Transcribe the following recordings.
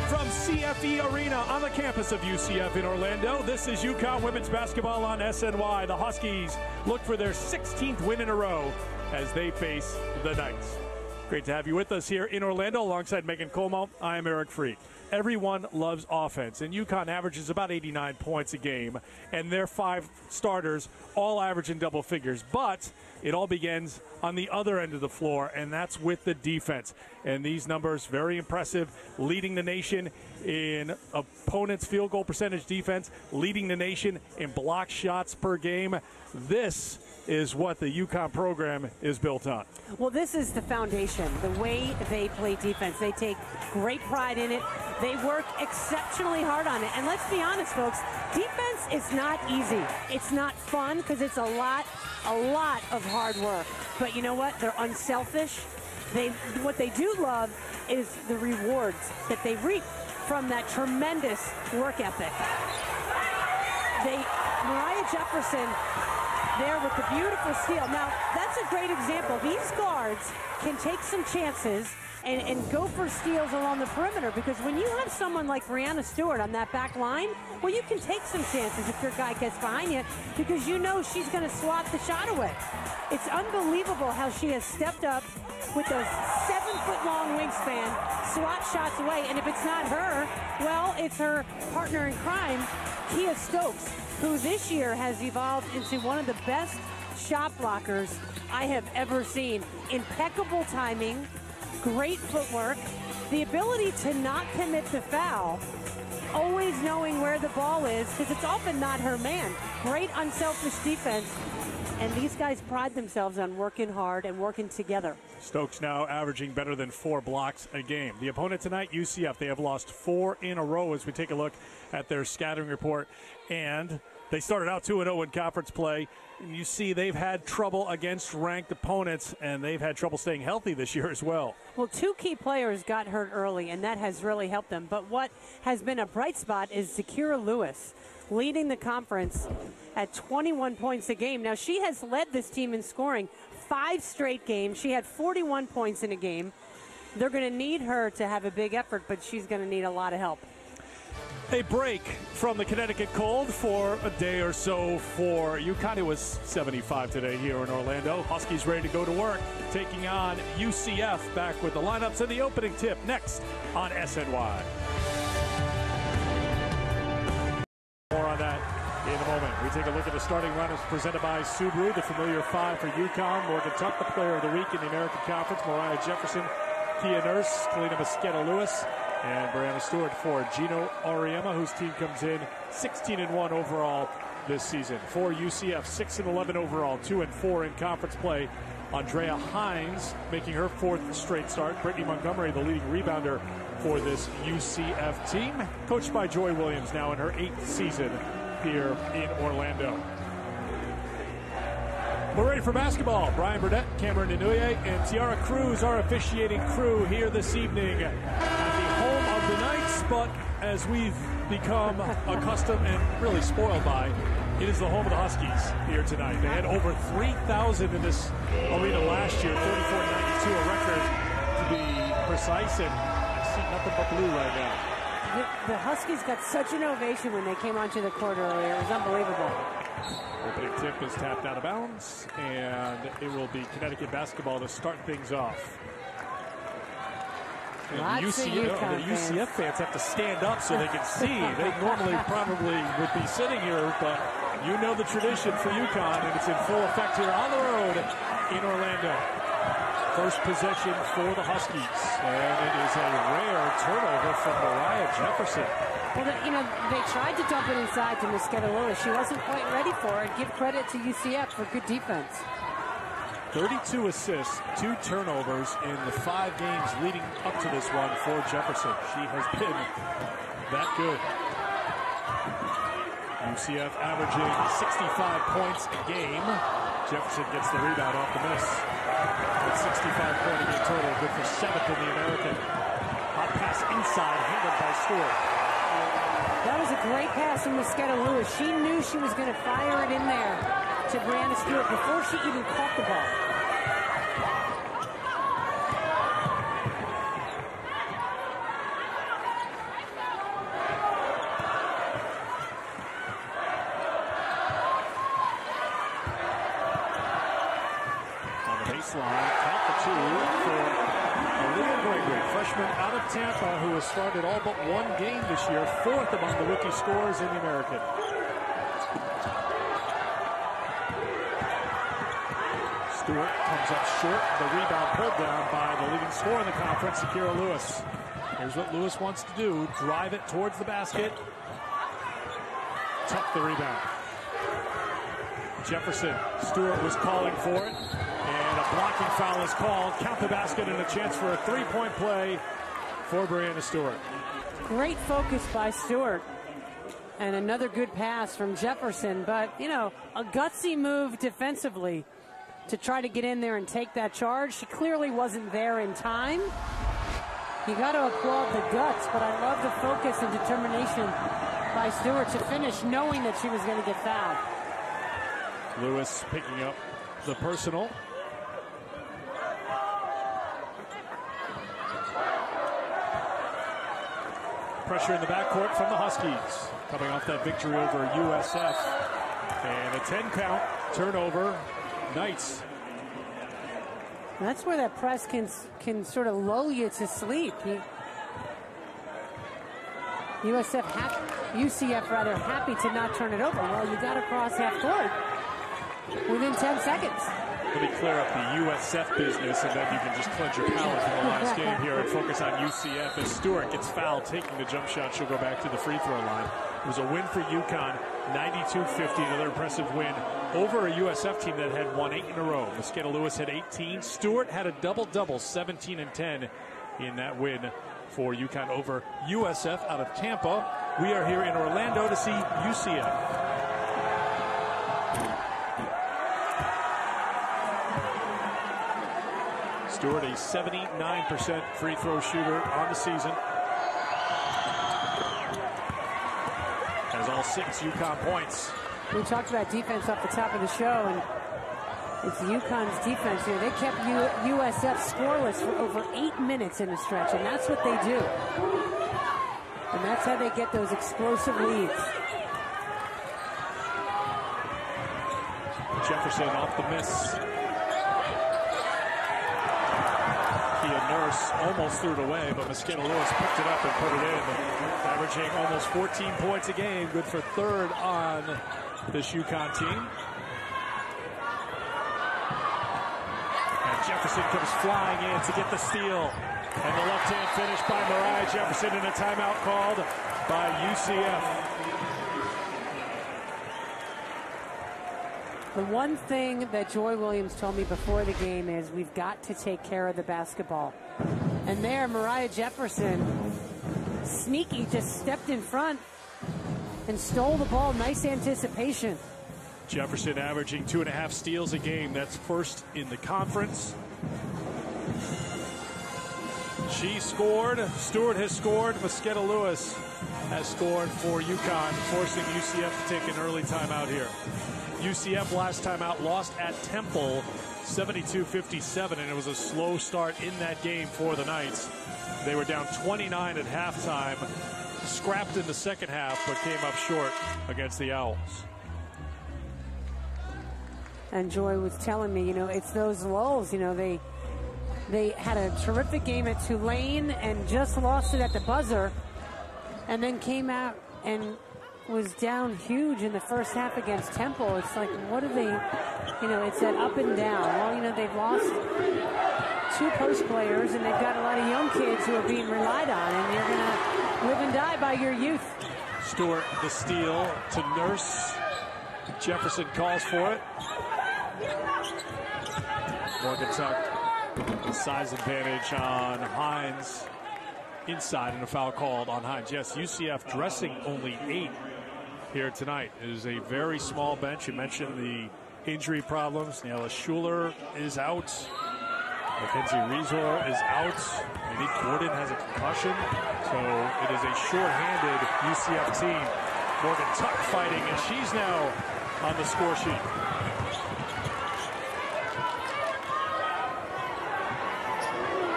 From CFE Arena on the campus of UCF in Orlando, this is UConn women's basketball on SNY. The Huskies look for their 16th win in a row as they face the Knights. Great to have you with us here in Orlando alongside Megan Colmo. I am Eric Freed. Everyone loves offense, and UConn averages about 89 points a game, and their 5 starters all average in double figures. But it all begins on the other end of the floor, and that's with the defense. And these numbers, very impressive, leading the nation in opponents' field goal percentage defense, leading the nation in block shots per game. This is what the UConn program is built on. Well, this is the foundation, the way they play defense. They take great pride in it. They work exceptionally hard on it. And let's be honest, folks, defense is not easy. It's not fun because it's a lot of hard work. But you know what? They're unselfish. What they do love is the rewards that they reap from that tremendous work ethic. Mariah Jefferson there with the beautiful steal. Now, that's a great example. These guards can take some chances and go for steals along the perimeter, because when you have someone like Breanna Stewart on that back line, well, you can take some chances if your guy gets behind you, because you know she's going to swat the shot away. It's unbelievable how she has stepped up with those 7-foot-long wingspan, swat shots away, and if it's not her, well, it's her partner in crime, Kia Stokes, who this year has evolved into one of the best shot blockers I have ever seen. Impeccable timing, great footwork, the ability to not commit the foul, always knowing where the ball is, because it's often not her man. Great unselfish defense, and these guys pride themselves on working hard and working together. Stokes now averaging better than 4 blocks a game. The opponent tonight, UCF, they have lost 4 in a row as we take a look at their scattering report. And they started out 2-0 in conference play. And you see they've had trouble against ranked opponents, and they've had trouble staying healthy this year as well. Well, 2 key players got hurt early, and that has really helped them. But what has been a bright spot is Zakira Lewis, leading the conference at 21 points a game. Now, she has led this team in scoring 5 straight games. She had 41 points in a game. They're going to need her to have a big effort, but she's going to need a lot of help. A break from the Connecticut cold for a day or so for UConn. It was 75 today here in Orlando. Huskies ready to go to work, taking on UCF. Back with the lineups and the opening tip next on SNY. More on that in a moment. We take a look at the starting lineups presented by Subaru, the familiar 5 for UConn. Morgan Tuck, the player of the week in the American Conference. Mariah Jefferson, Kia Nurse, Kalina Mosqueda-Lewis, and Breanna Stewart for Gino Auriemma, whose team comes in 16-1 overall this season. For UCF, 6-11 overall, 2-4 in conference play. Andrea Hines making her 4th straight start. Brittany Montgomery, the leading rebounder for this UCF team, coached by Joy Williams, now in her 8th season here in Orlando. We're ready for basketball. Brian Burdett, Cameron Inouye, and Tiara Cruz, our officiating crew here this evening at the home of the Knights. But as we've become accustomed and really spoiled by, it is the home of the Huskies here tonight. They had over 3,000 in this arena last year, 34-92, a record to be precise, and I see nothing but blue right now. The Huskies got such an ovation when they came onto the court earlier. It was unbelievable. Opening tip is tapped out of bounds, and it will be Connecticut basketball to start things off. The UCF fans have to stand up so they can see. They normally probably would be sitting here, but you know the tradition for UConn, and it's in full effect here on the road in Orlando. First possession for the Huskies, and it is a rare turnover from Mariah Jefferson. Well, they tried to dump it inside to Mosqueda-Lewis. She wasn't quite ready for it. Give credit to UCF for good defense. 32 assists, 2 turnovers in the 5 games leading up to this one for Jefferson. She has been that good. UCF averaging 65 points a game. Jefferson gets the rebound off the miss. With 65-point a game total, good for 7th in the American. Hot pass inside, handled by Stewart. That was a great pass from Mosqueda-Lewis. She knew she was going to fire it in there to Breanna Stewart before she even caught the ball. baseline. Count the two for Olivia Gregory, freshman out of Tampa, who has started all but one game this year, fourth among the rookie scorers in the American. Stewart comes up short. The rebound pulled down by the leading scorer in the conference, Akira Lewis. Here's what Lewis wants to do. Drive it towards the basket. Tuck the rebound. Jefferson. Stewart was calling for it. And a blocking foul is called. Count the basket and a chance for a three-point play for Brianna Stewart. Great focus by Stewart. And another good pass from Jefferson. But, you know, a gutsy move defensively to try to get in there and take that charge. She clearly wasn't there in time. You got to applaud the guts, but I love the focus and determination by Stewart to finish knowing that she was going to get fouled. Lewis picking up the personal. Pressure in the backcourt from the Huskies, coming off that victory over USF. And a 10-count turnover. Knights. That's where that press can sort of lull you to sleep. UCF happy to not turn it over. Well, you got to cross half court within 10 seconds. Let me clear up the USF business, and then you can just cleanse your palate from the last game here and focus on UCF. As Stewart gets fouled, taking the jump shot, she'll go back to the free throw line. It was a win for UConn, 92-50, another impressive win over a USF team that had won 8 in a row. Mosqueda Lewis had 18. Stewart had a double-double, 17 and 10 in that win for UConn over USF out of Tampa. We are here in Orlando to see UCF. Stewart, a 79% free throw shooter on the season. Has all 6 UConn points. We talked about defense off the top of the show, and it's UConn's defense here. They kept USF scoreless for over 8 minutes in a stretch, and that's what they do. And that's how they get those explosive leads. Jefferson off the miss. Nurse almost threw it away, but Mosqueda Lewis picked it up and put it in, averaging almost 14 points a game, good for 3rd on this UConn team. And Jefferson comes flying in to get the steal, and the left-hand finish by Mariah Jefferson, and a timeout called by UCF. The one thing that Joy Williams told me before the game is we've got to take care of the basketball. And there, Mariah Jefferson, sneaky, just stepped in front and stole the ball. Nice anticipation. Jefferson averaging 2.5 steals a game. That's 1st in the conference. She scored. Stewart has scored. Mosqueda Lewis has scored for UConn, forcing UCF to take an early timeout here. UCF last time out lost at Temple 72-57, and it was a slow start in that game for the Knights. They were down 29 at halftime, scrapped in the second half, but came up short against the Owls. And Joy was telling me, you know, it's those lulls. You know, they had a terrific game at Tulane and just lost it at the buzzer, and then came out and was down huge in the first half against Temple. It's like, what are they, you know, it's that up and down. Well, you know, they've lost 2 post players, and they've got a lot of young kids who are being relied on, and you're going to live and die by your youth. Stewart, the steal to Nurse. Jefferson calls for it. Morgan Tuck, size advantage on Hines. Inside, and a foul called on Hines. Yes, UCF dressing only 8 here tonight. It is a very small bench. You mentioned the injury problems. Niala Schuler is out. Mackenzie Reesor is out. Maybe Gordon has a concussion. So it is a short-handed UCF team. Morgan Tuck fighting, and she's now on the score sheet.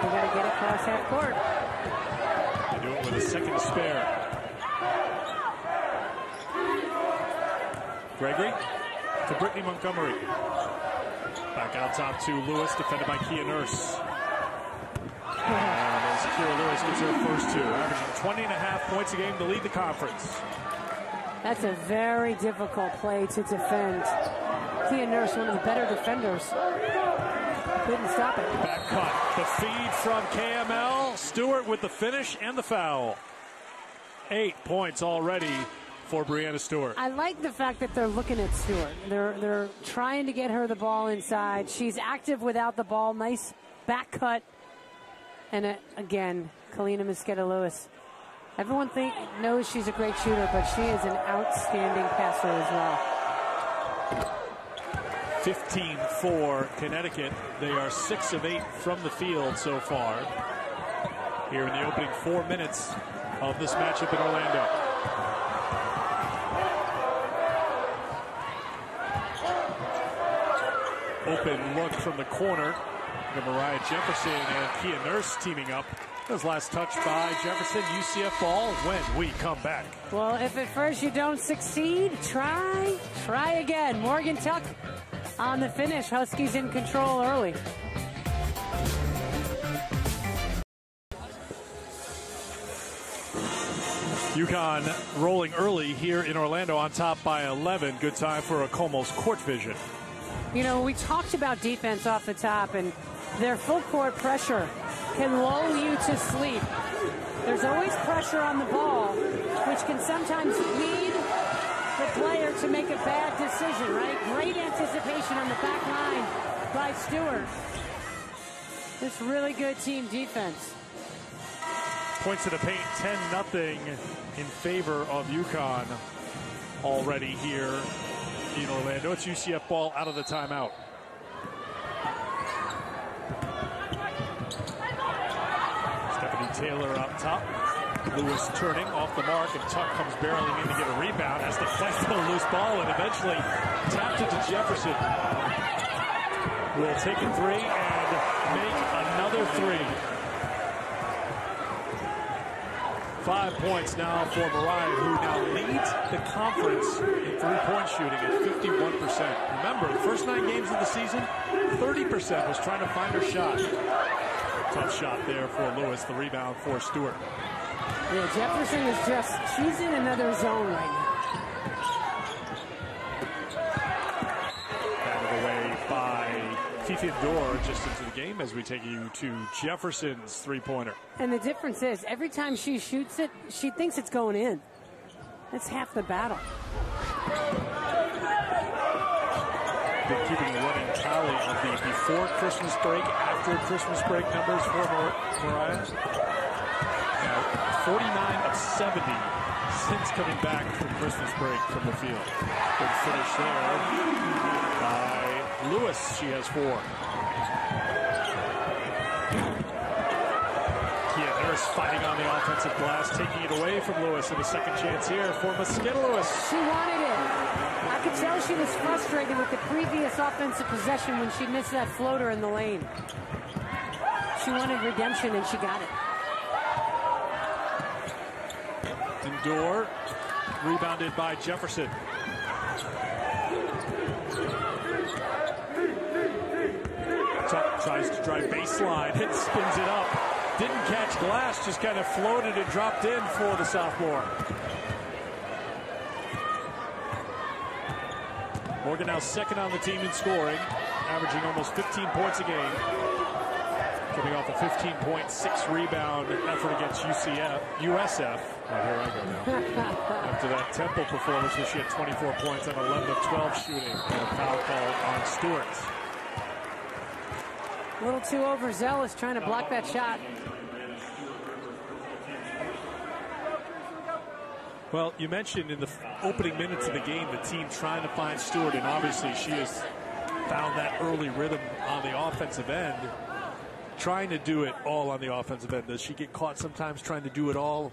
They got to get across half court. They do it with a second to spare. Gregory to Brittany Montgomery. Back out top to Lewis, defended by Kia Nurse. And as Kira Lewis gets her first two, averaging 20.5 points a game to lead the conference. That's a very difficult play to defend. Kia Nurse, one of the better defenders, couldn't stop it. Back cut. The feed from KML. Stewart with the finish and the foul. 8 points already for Breanna Stewart. I like the fact that they're looking at Stewart. They're trying to get her the ball inside. She's active without the ball. Nice back cut. And again, Kalina Mosqueda-Lewis. Everyone knows she's a great shooter, but she is an outstanding passer as well. 15 for Connecticut. They are 6 of 8 from the field so far. Here in the opening 4 minutes of this matchup in Orlando. Open look from the corner. Mariah Jefferson and Kia Nurse teaming up. That was last touch by Jefferson. UCF ball when we come back. Well, if at first you don't succeed, try again. Morgan Tuck on the finish. Huskies in control early. UConn rolling early here in Orlando on top by 11. Good time for a Como's court vision. You know, we talked about defense off the top, and their full court pressure can lull you to sleep. There's always pressure on the ball, which can sometimes lead the player to make a bad decision, right? Great anticipation on the back line by Stewart. This really good team defense. Points to the paint, 10-0 in favor of UConn already here in Orlando. It's UCF ball out of the timeout. Stephanie Taylor up top. Lewis turning off the mark, and Tuck comes barreling in to get a rebound. Has to fight for the loose ball and eventually tapped it to Jefferson. Will take a three and make another three. 5 points now for Mariah, who now leads the conference in three-point shooting at 51%. Remember, the first 9 games of the season, 30% was trying to find her shot. Tough shot there for Lewis. The rebound for Stewart. Yeah, Jefferson is she's in another zone right now. Out of the way by Fifi Dor just into the game as we take you to Jefferson's three-pointer. And the difference is, every time she shoots it, she thinks it's going in. That's half the battle. Been keeping a running tally of the before Christmas break, after Christmas break numbers for Mariah. Now, 49 of 70 since coming back from Christmas break from the field. Good finish there by Lewis. She has 4. Kia Nurse fighting on the offensive glass, taking it away from Lewis, and a second chance here for Mosqueda-Lewis. She wanted it. I could tell she was frustrated with the previous offensive possession when she missed that floater in the lane. She wanted redemption, and she got it. Dor, rebounded by Jefferson. Tuck tries to drive baseline, spins it up. Didn't catch glass, just kind of floated and dropped in for the sophomore. Morgan now second on the team in scoring, averaging almost 15 points a game. Coming off a 15.6 rebound effort against USF. Oh, here I go now. After that Temple performance where she had 24 points on 11 of 12 shooting. And a foul called on Stewart. A little too overzealous trying to block that shot. Well, you mentioned in the opening minutes of the game the team trying to find Stewart, and obviously she has found that early rhythm on the offensive end. Trying to do it all on the offensive end. Does she get caught sometimes trying to do it all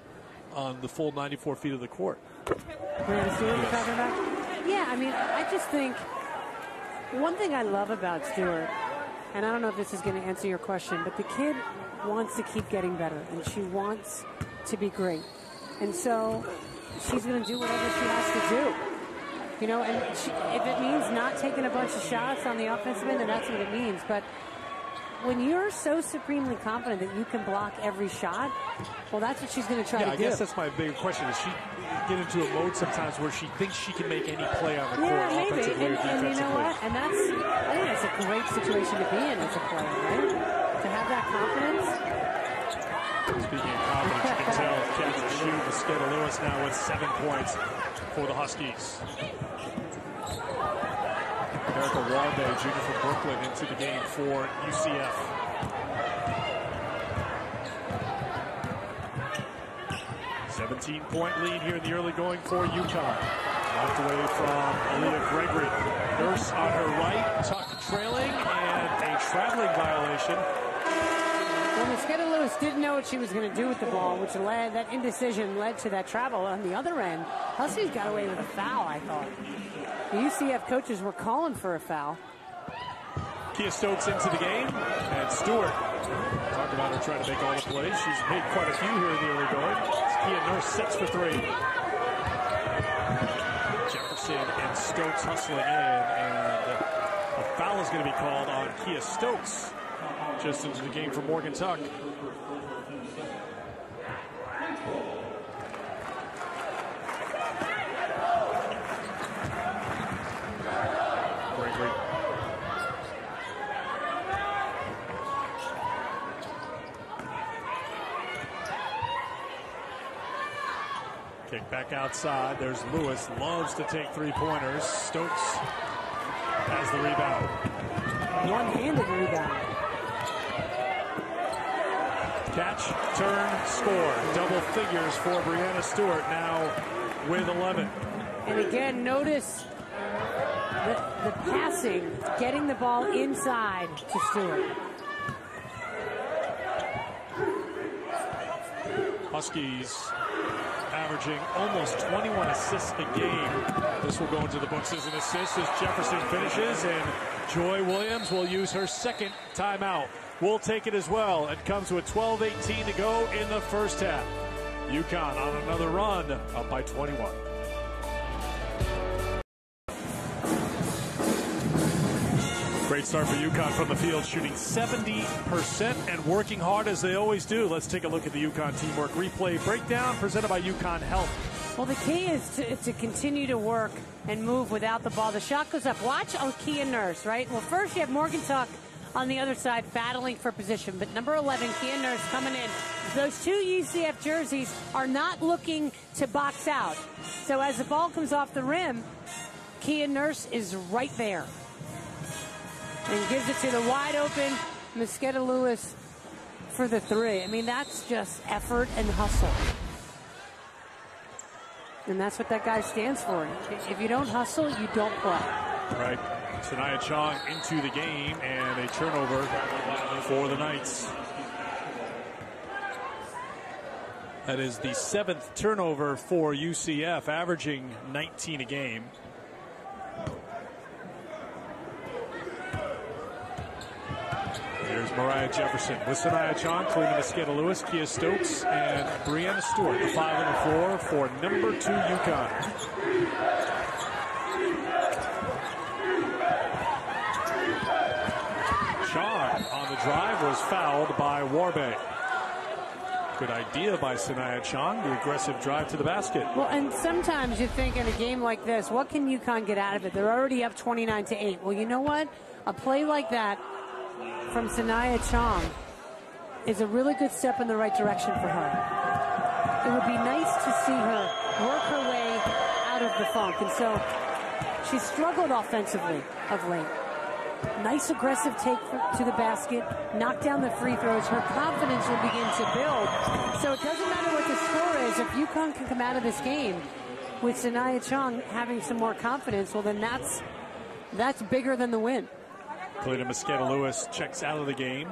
on the full 94 feet of the court? Breanna Stewart, you're talking about? Yeah, I mean, I just think one thing I love about Stewart, and I don't know if this is going to answer your question, but the kid wants to keep getting better, and she wants to be great. And so she's going to do whatever she has to do. You know, and if it means not taking a bunch of shots on the offensive end, then that's what it means. But when you're so supremely confident that you can block every shot, well, that's what she's going to try to do. I guess that's my big question. Is she get into a mode sometimes where she thinks she can make any play on the court, offensively or defensively? And you know what? And I think that's a great situation to be in as a player, right? To have that confidence. Speaking of confidence, you can tell catch and shoot. Mosqueda Lewis now with 7 points for the Huskies. Erica Warbe, junior from Brooklyn, into the game for UCF. "17-point lead here in the early going for UConn. Knocked away from Aaliyah Gregory. Nurse on her right, Tuck trailing, and a traveling violation. Well, Mosqueda Lewis didn't know what she was going to do with the ball, which led, that indecision led to that travel. On the other end, Huskies got away with a foul, I thought. The UCF coaches were calling for a foul. Kia Stokes into the game, and Stewart. Talk about her trying to make all the plays. She's made quite a few here in the early going. Kia Nurse sets for 3. Jefferson and Stokes hustling in, and a foul is going to be called on Kia Stokes. Just into the game for Morgan Tuck. Gregory. Kick back outside. There's Lewis. Loves to take 3-pointers. Stokes has the rebound. One-handed rebound. Catch, turn, score. Double figures for Brianna Stewart, now with 11. And again, notice the passing, getting the ball inside to Stewart. Huskies averaging almost 21 assists a game. This will go into the books as an assist as Jefferson finishes, and Joy Williams will use her second timeout. We'll take it as well. It comes with 12:18 to go in the first half. UConn on another run, up by 21. Great start for UConn from the field, shooting 70% and working hard as they always do. Let's take a look at the UConn teamwork replay breakdown presented by UConn Health. Well, the key is to continue to work and move without the ball. The shot goes up. Watch Kia Nurse, right? Well, first you have Morgan Tuck on the other side battling for position, but number 11, Kia Nurse, coming in. Those two UCF jerseys are not looking to box out. So as the ball comes off the rim, Kia Nurse is right there. And gives it to the wide open Mosqueda Lewis for the 3. I mean, that's just effort and hustle. And that's what that guy stands for. If you don't hustle, you don't play. Right. Sanaya Chong into the game, and a turnover for the Knights. That is the 7th turnover for UCF, averaging 19 a game. Here's Mariah Jefferson with Sanaya Chong, Kalina Mosqueda Lewis, Kia Stokes, and Brianna Stewart, the 5 on the floor for number 2 UConn. Chong on the drive was fouled by Warbe. Good idea by Sanaya Chong, the aggressive drive to the basket. Well, and sometimes you think in a game like this, what can UConn get out of it? They're already up 29-8. Well, you know what? A play like that from Sanaya Chong is a really good step in the right direction for her. It would be nice to see her work her way out of the funk. And so she struggled offensively of late. Nice aggressive take to the basket, knock down the free throws. Her confidence will begin to build. So it doesn't matter what the score is. If UConn can come out of this game with Sanaya Chong having some more confidence, well, then that's bigger than the win. Kalina Mosqueda Lewis checks out of the game.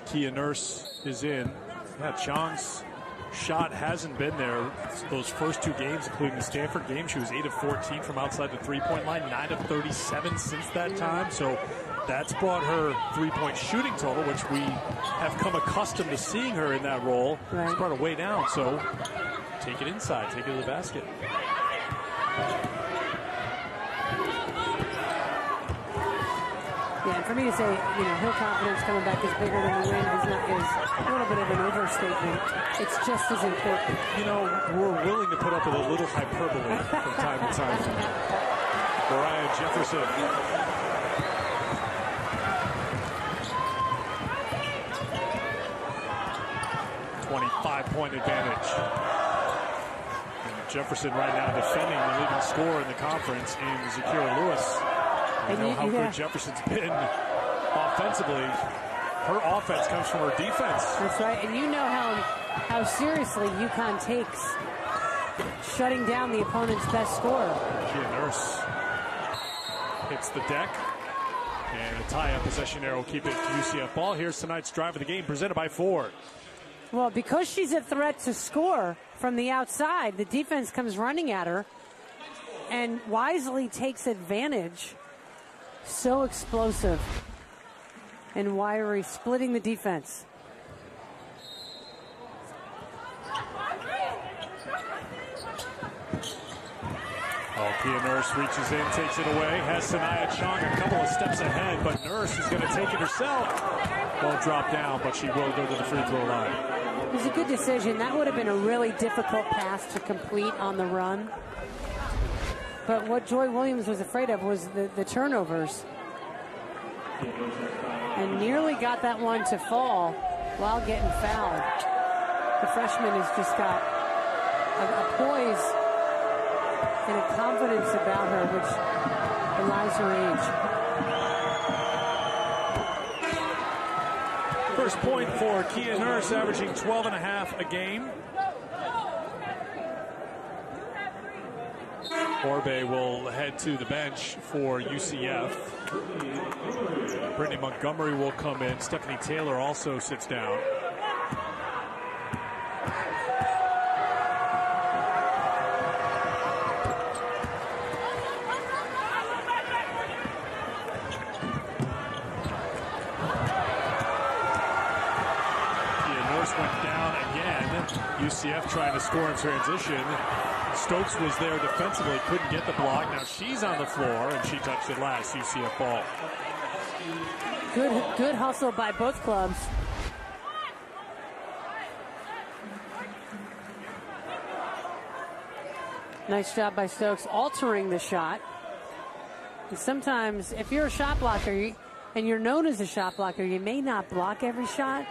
Kia Nurse is in. Yeah, Chong's shot hasn't been there those first 2 games, including the Stanford game. She was 8 of 14 from outside the 3-point line, 9 of 37 since that time. So that's brought her 3-point shooting total, which we have come accustomed to seeing her in that role. Right. It's brought her way down. So take it inside, take it to the basket. for me to say, her confidence coming back is bigger than the win is a little bit of an overstatement. It's just as important. We're willing to put up with a little hyperbole from time to time. Mariah Jefferson. 25-point advantage. And Jefferson right now defending the leading scorer in the conference in Zakira Lewis. We know how good Jefferson's been offensively. Her offense comes from her defense. That's right, and you know how seriously UConn takes shutting down the opponent's best scorer. Kia Nurse hits the deck, and a tie-up possession arrow will keep it UCF ball. Here's tonight's drive of the game, presented by Ford. Well, because she's a threat to score from the outside, the defense comes running at her and wisely takes advantage. So explosive and wiry, splitting the defense. Kia Nurse reaches in, takes it away, has Sanaya Chong a couple of steps ahead, but Nurse is going to take it herself. Won't drop down, but she will go to the free throw line. It was a good decision. That would have been a really difficult pass to complete on the run. But what Joy Williams was afraid of was the turnovers. And nearly got that one to fall while getting fouled. The freshman has just got a poise and a confidence about her which belies her age. First point for Kia Nurse, averaging 12.5 a game. Orbe will head to the bench for UCF. Brittany Montgomery will come in. Stephanie Taylor also sits down. Went down again. UCF trying to score in transition. Stokes was there defensively, couldn't get the block. Now she's on the floor, and she touched it last. UCF ball. Good hustle by both clubs. Nice job by Stokes altering the shot. And sometimes, if you're a shot blocker and you're known as a shot blocker, you may not block every shot.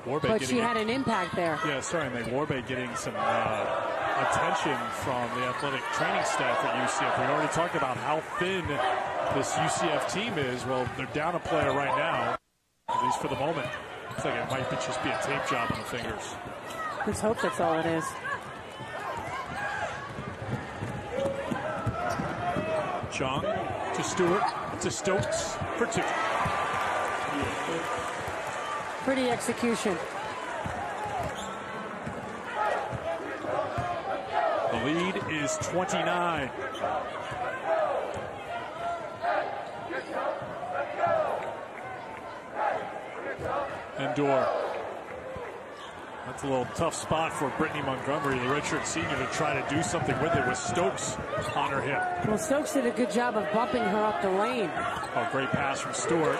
But she had an impact there. Yeah, sorry, Warbe getting some attention from the athletic training staff at UCF. We already talked about how thin this UCF team is. Well, they're down a player right now, at least for the moment. Looks like it might just be a tape job on the fingers. Let's hope that's all it is. Chong to Stewart to Stokes for two. Pretty execution. The lead is 29. Endor. That's a little tough spot for Brittany Montgomery, the redshirt senior, to try to do something with it with Stokes on her hip. Well, Stokes did a good job of bumping her up the lane. Oh, great pass from Stewart.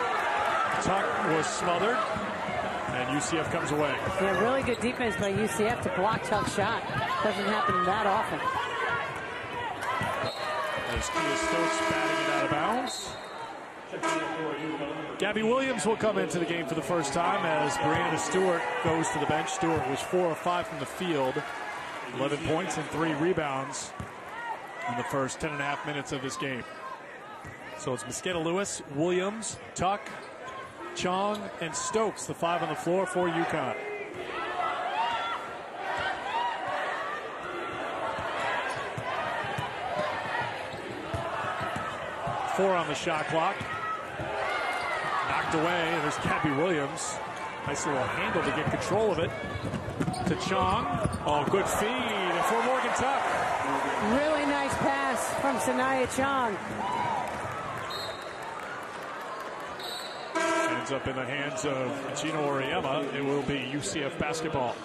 Tuck was smothered. And UCF comes away. Yeah, really good defense by UCF to block Tuck's shot. Doesn't happen that often. There's Kia Stokes batting it out of bounds. Gabby Williams will come into the game for the first time as Brianna Stewart goes to the bench. Stewart was 4 of 5 from the field. 11 points and 3 rebounds in the first 10.5 minutes of this game. So it's Mosqueda Lewis, Williams, Tuck, Chong, and Stokes, the 5 on the floor for UConn. Four on the shot clock. Knocked away. There's Gabby Williams. Nice little handle to get control of it. To Chong. Oh, good feed for Morgan Tuck. Really nice pass from Sanaya Chong. Ends up in the hands of Gina Oriema. It will be UCF basketball.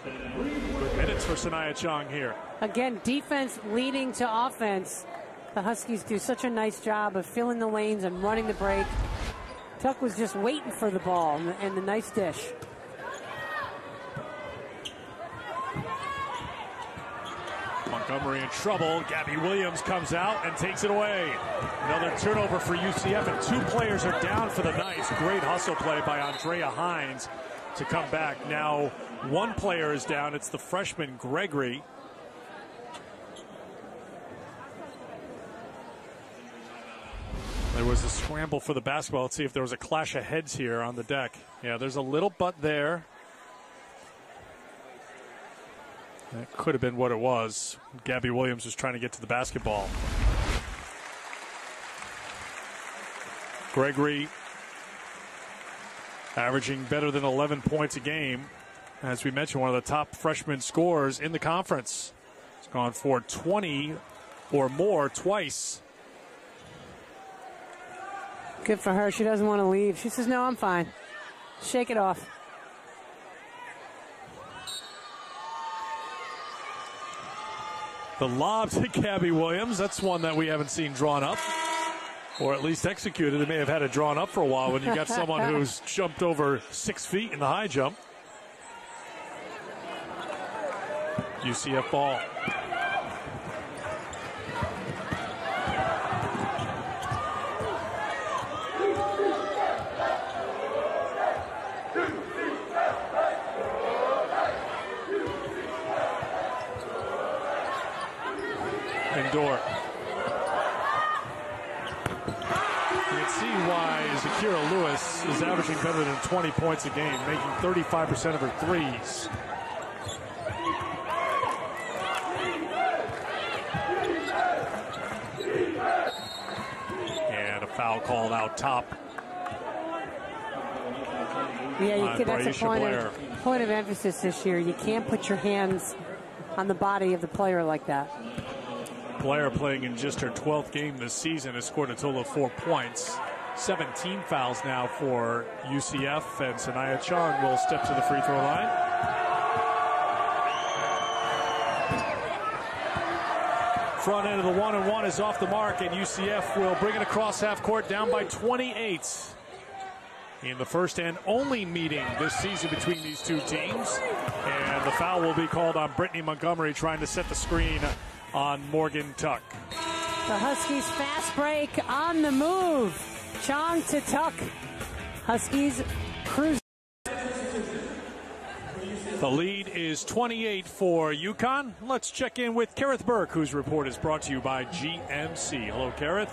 Good minutes for Sanaya Chong here. Again, defense leading to offense. The Huskies do such a nice job of filling the lanes and running the break. Tuck was just waiting for the ball and the nice dish. Montgomery in trouble. Gabby Williams comes out and takes it away. Another turnover for UCF, and 2 players are down for the Knights. Great hustle play by Andrea Hines to come back. Now 1 player is down. It's the freshman Gregory. There was a scramble for the basketball. Let's see if there was a clash of heads here on the deck. Yeah, there's a little butt there. That could have been what it was. Gabby Williams was trying to get to the basketball. Gregory averaging better than 11 points a game. As we mentioned, one of the top freshman scorers in the conference. He's gone for 20 or more twice. Good for her. She doesn't want to leave. She says, no, I'm fine. Shake it off. The lob to Gabby Williams. That's one that we haven't seen drawn up, or at least executed. They may have had it drawn up for a while when you got someone who's jumped over 6 feet in the high jump. UCF ball. Indoor. You can see why Zakira Lewis is averaging better than 20 points a game, making 35% of her threes. And a foul called out top. Yeah, that's a point of emphasis this year. You can't put your hands on the body of the player like that. Blair, playing in just her 12th game this season, has scored a total of 4 points. 17 fouls now for UCF, and Sanaya Chong will step to the free throw line. Front end of the 1-and-1 is off the mark, and UCF will bring it across half court, down by 28. In the first and only meeting this season between these two teams. And the foul will be called on Brittany Montgomery, trying to set the screen on Morgan Tuck. The Huskies fast break on the move. Chong to Tuck. Huskies cruise. The lead is 28 for UConn. Let's check in with Kareth Burke, whose report is brought to you by GMC. Hello, Kareth.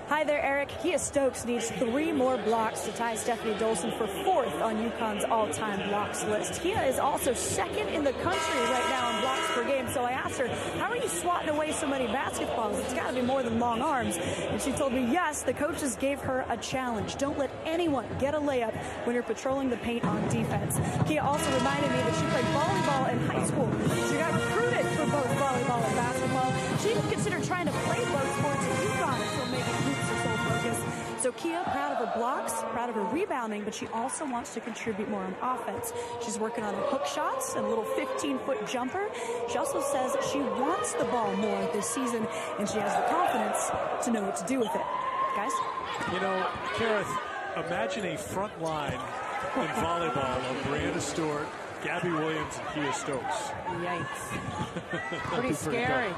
Hi there, Eric. Kia Stokes needs 3 more blocks to tie Stephanie Dolson for 4th on UConn's all-time blocks list. Kia is also 2nd in the country right now in blocks per game. So I asked her, how are you swatting away so many basketballs? It's got to be more than long arms. And she told me, yes, the coaches gave her a challenge. Don't let anyone get a layup when you're patrolling the paint on defense. Kia also reminded me that she played volleyball in high school. She got recruited for both volleyball and basketball. She even considered trying to play both sports at UConn until making hoops her sole focus. So Kia, proud of her blocks, proud of her rebounding, but she also wants to contribute more on offense. She's working on her hook shots and a little 15-foot jumper. She also says that she wants the ball more this season, and she has the confidence to know what to do with it. Guys? You know, Kareth, imagine a front line in volleyball of Brianna Stewart, Gabby Williams, and Kia Stokes. Yikes. Pretty scary.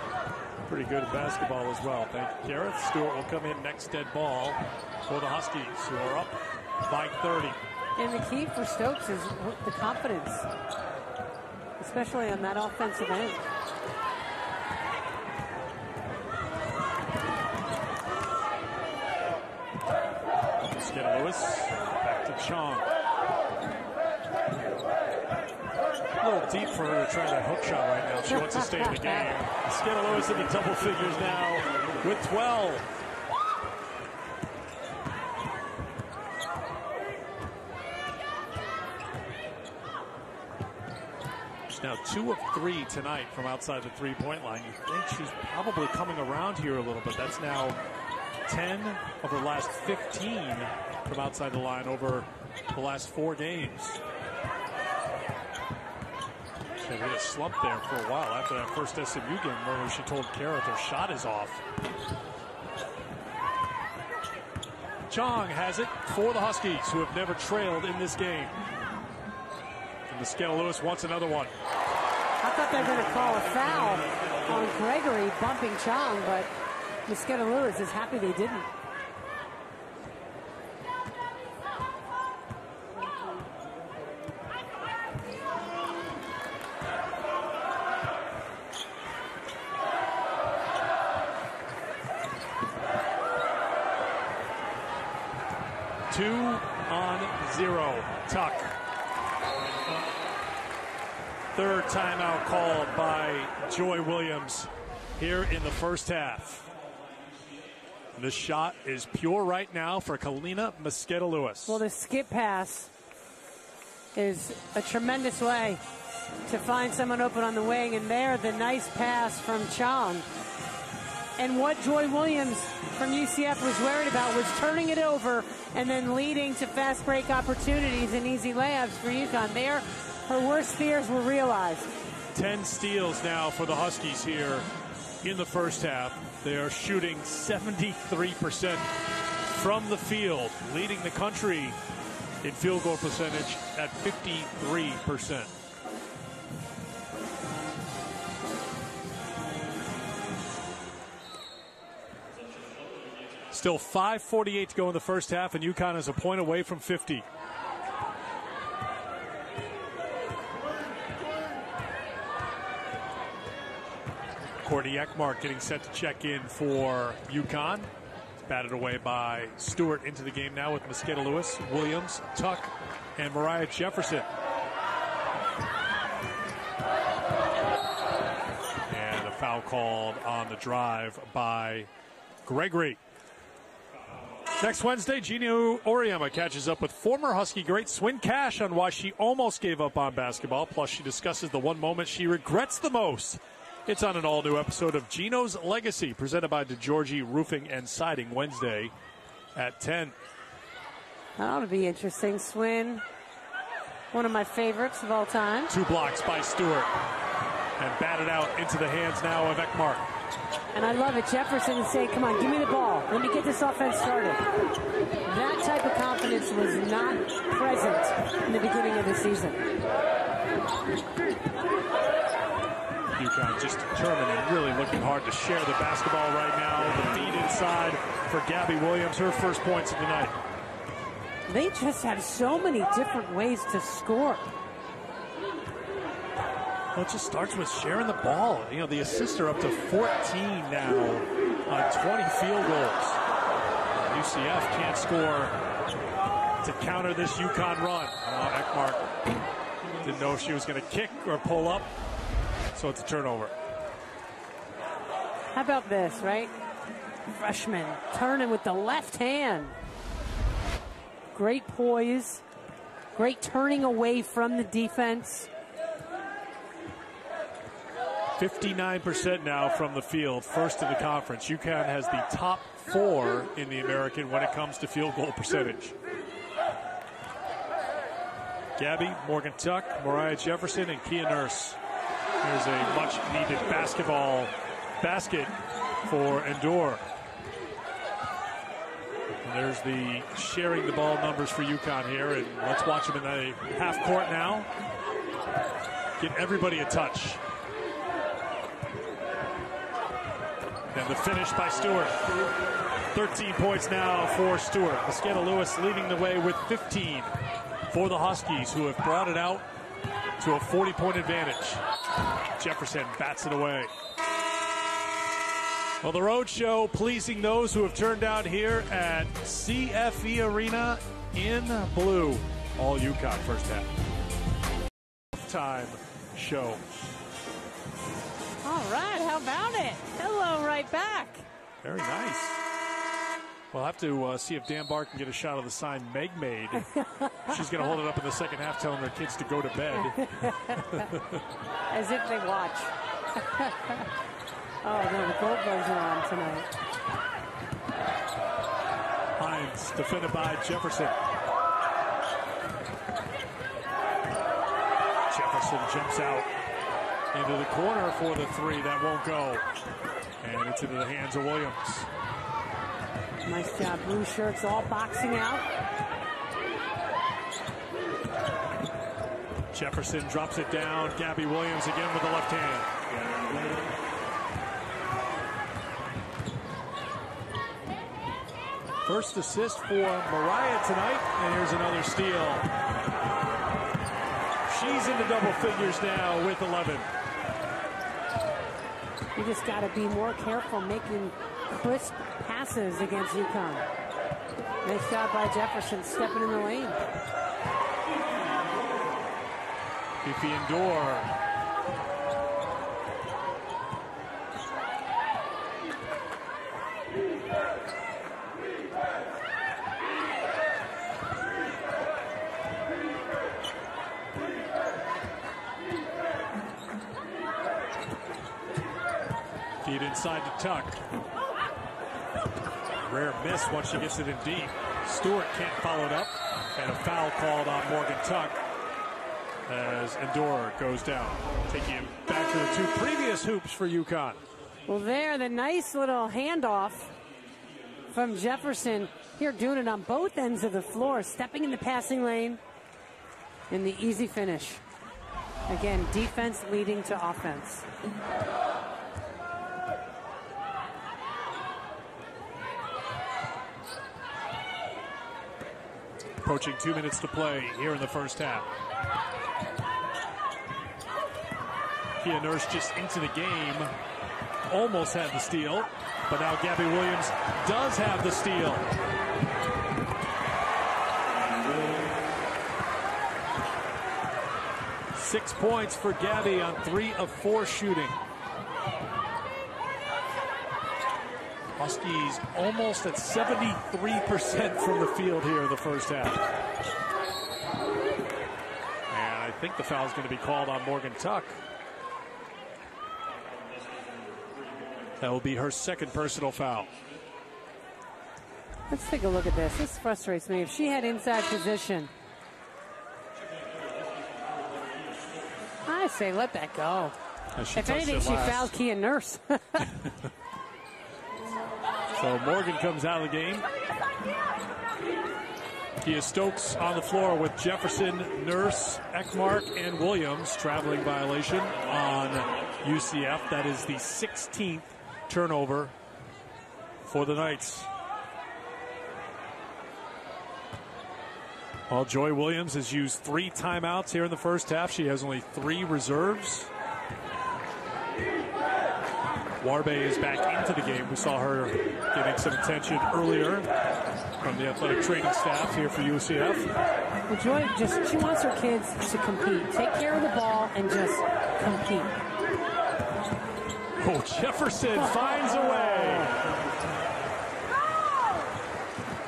Pretty good at basketball as well. Thank you, Kareth. Stewart will come in next dead ball for the Huskies, who are up by 30. And the key for Stokes is the confidence, especially on that offensive end. Skidda Lewis, back to Chong. A little deep for her to try that hook shot right now. She wants to stay in the game. Skidda Lewis in the double figures now with 12. She's now 2 of 3 tonight from outside the three-point line. You think she's probably coming around here a little bit. That's now 10 of her last 15 from outside the line over the last 4 games. They hit a slump there for a while after that first SMU game where she told Kareth her shot is off. Chong has it for the Huskies, who have never trailed in this game. And Mosqueda Lewis wants another one. I thought they were going to call a foul on Gregory bumping Chong, but Mosqueda Lewis is happy they didn't. Two on zero. Tuck. Third timeout called by Joy Williams here in the first half. The shot is pure right now for Kalina Mosqueda Lewis. Well, the skip pass is a tremendous way to find someone open on the wing, and there the nice pass from Chong. And what Joy Williams from UCF was worried about was turning it over and then leading to fast break opportunities and easy layups for UConn. There, her worst fears were realized. 10 steals now for the Huskies here in the first half. They are shooting 73% from the field, leading the country in field goal percentage at 53%. Still 5:48 to go in the first half, and UConn is a point away from 50. Courtney Ekmark getting set to check in for UConn. It's batted away by Stewart into the game now with Mosqueda Lewis, Williams, Tuck, and Mariah Jefferson. And a foul called on the drive by Gregory. Next Wednesday, Gino Oriema catches up with former Husky great Swin Cash on why she almost gave up on basketball. Plus, she discusses the one moment she regrets the most. It's on an all-new episode of Gino's Legacy, presented by DeGiorgi Roofing and Siding, Wednesday at 10. That ought to be interesting. Swin, one of my favorites of all time. 2 blocks by Stewart. And batted out into the hands now of Ekmark. And I love it. Jefferson is saying, come on, give me the ball. Let me get this offense started. That type of confidence was not present in the beginning of the season. UConn just determined and really looking hard to share the basketball right now. The feed inside for Gabby Williams, her first points of the night. They just have so many different ways to score. Well, it just starts with sharing the ball. You know, the assists are up to 14 now on 20 field goals. UCF can't score to counter this UConn run. Ekmark didn't know if she was going to kick or pull up, so it's a turnover. How about this, right? Freshman turning with the left hand. Great poise. Great turning away from the defense. 59% now from the field, first in the conference. UConn has the top 4 in the American when it comes to field goal percentage. Gabby, Morgan Tuck, Mariah Jefferson, and Kia Nurse. There's a much-needed basketball basket for Endor. And there's the sharing the ball numbers for UConn here, and let's watch them in the half court now. Get everybody a touch. And the finish by Stewart. 13 points now for Stewart. Mosqueda Lewis leading the way with 15 for the Huskies, who have brought it out to a 40-point advantage. Jefferson bats it away. Well, the road show pleasing those who have turned out here at CFE Arena in blue. All UConn first half. Time show. All right, how about it? Hello, right back. Very nice. We'll have to see if Dan Barr can get a shot of the sign Meg made. She's going to hold it up in the second half, telling her kids to go to bed. As if they watch. Oh, no, the Goldbergs are on tonight. Hines defended by Jefferson. Jefferson jumps out into the corner for the 3. That won't go. And it's into the hands of Williams. Nice job. Blue shirts all boxing out. Jefferson drops it down. Gabby Williams again with the left hand. First assist for Mariah tonight, and here's another steal. She's into double figures now with 11. You just got to be more careful making crisp passes against UConn. Nice job by Jefferson stepping in the lane. Fifi Endor. Feed inside to Tuck. Rare miss once she gets it in deep. Stewart can't follow it up. And a foul called on Morgan Tuck as Endor goes down. Taking him back to the two previous hoops for UConn. Well, there, the nice little handoff from Jefferson. Here doing it on both ends of the floor. Stepping in the passing lane. And the easy finish. Again, defense leading to offense. Approaching 2 minutes to play here in the first half. Kia Nurse just into the game. Almost had the steal, but now Gabby Williams does have the steal. Six points for Gabby on 3 of 4 shooting. Huskies almost at 73% from the field here in the first half. And I think the foul is going to be called on Morgan Tuck. That will be her second personal foul. Let's take a look at this. This frustrates me. If she had inside position, I say let that go. If anything, she fouled Kia Nurse. So Morgan comes out of the game. Kia Stokes on the floor with Jefferson, Nurse, Ekmark, and Williams. Traveling violation on UCF. That is the 16th turnover for the Knights. Well, Joy Williams has used 3 timeouts here in the first half. She has only 3 reserves. Warbe is back into the game. We saw her getting some attention earlier from the athletic training staff here for UCF. Well, Joy she wants her kids to compete. Take care of the ball and just compete. Oh, Jefferson finds a way.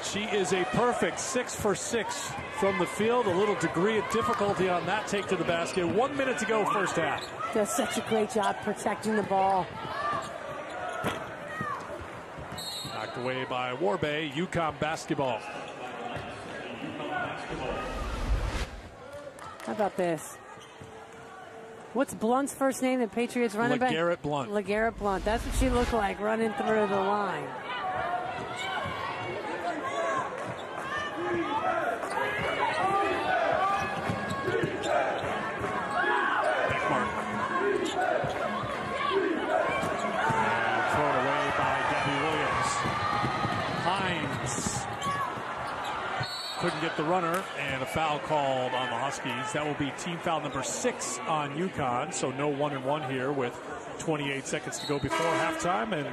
She is a perfect 6 for 6 from the field. A little degree of difficulty on that take to the basket. 1 minute to go first half. Does such a great job protecting the ball. Knocked away by Warbe. UConn basketball. How about this? What's Blunt's first name, the Patriots running back? LeGarrette Blunt. LeGarrette Blunt. That's what she looked like running through the line. Couldn't get the runner, and a foul called on the Huskies. That will be team foul number 6 on UConn, so no 1-and-1 here with 28 seconds to go before halftime. And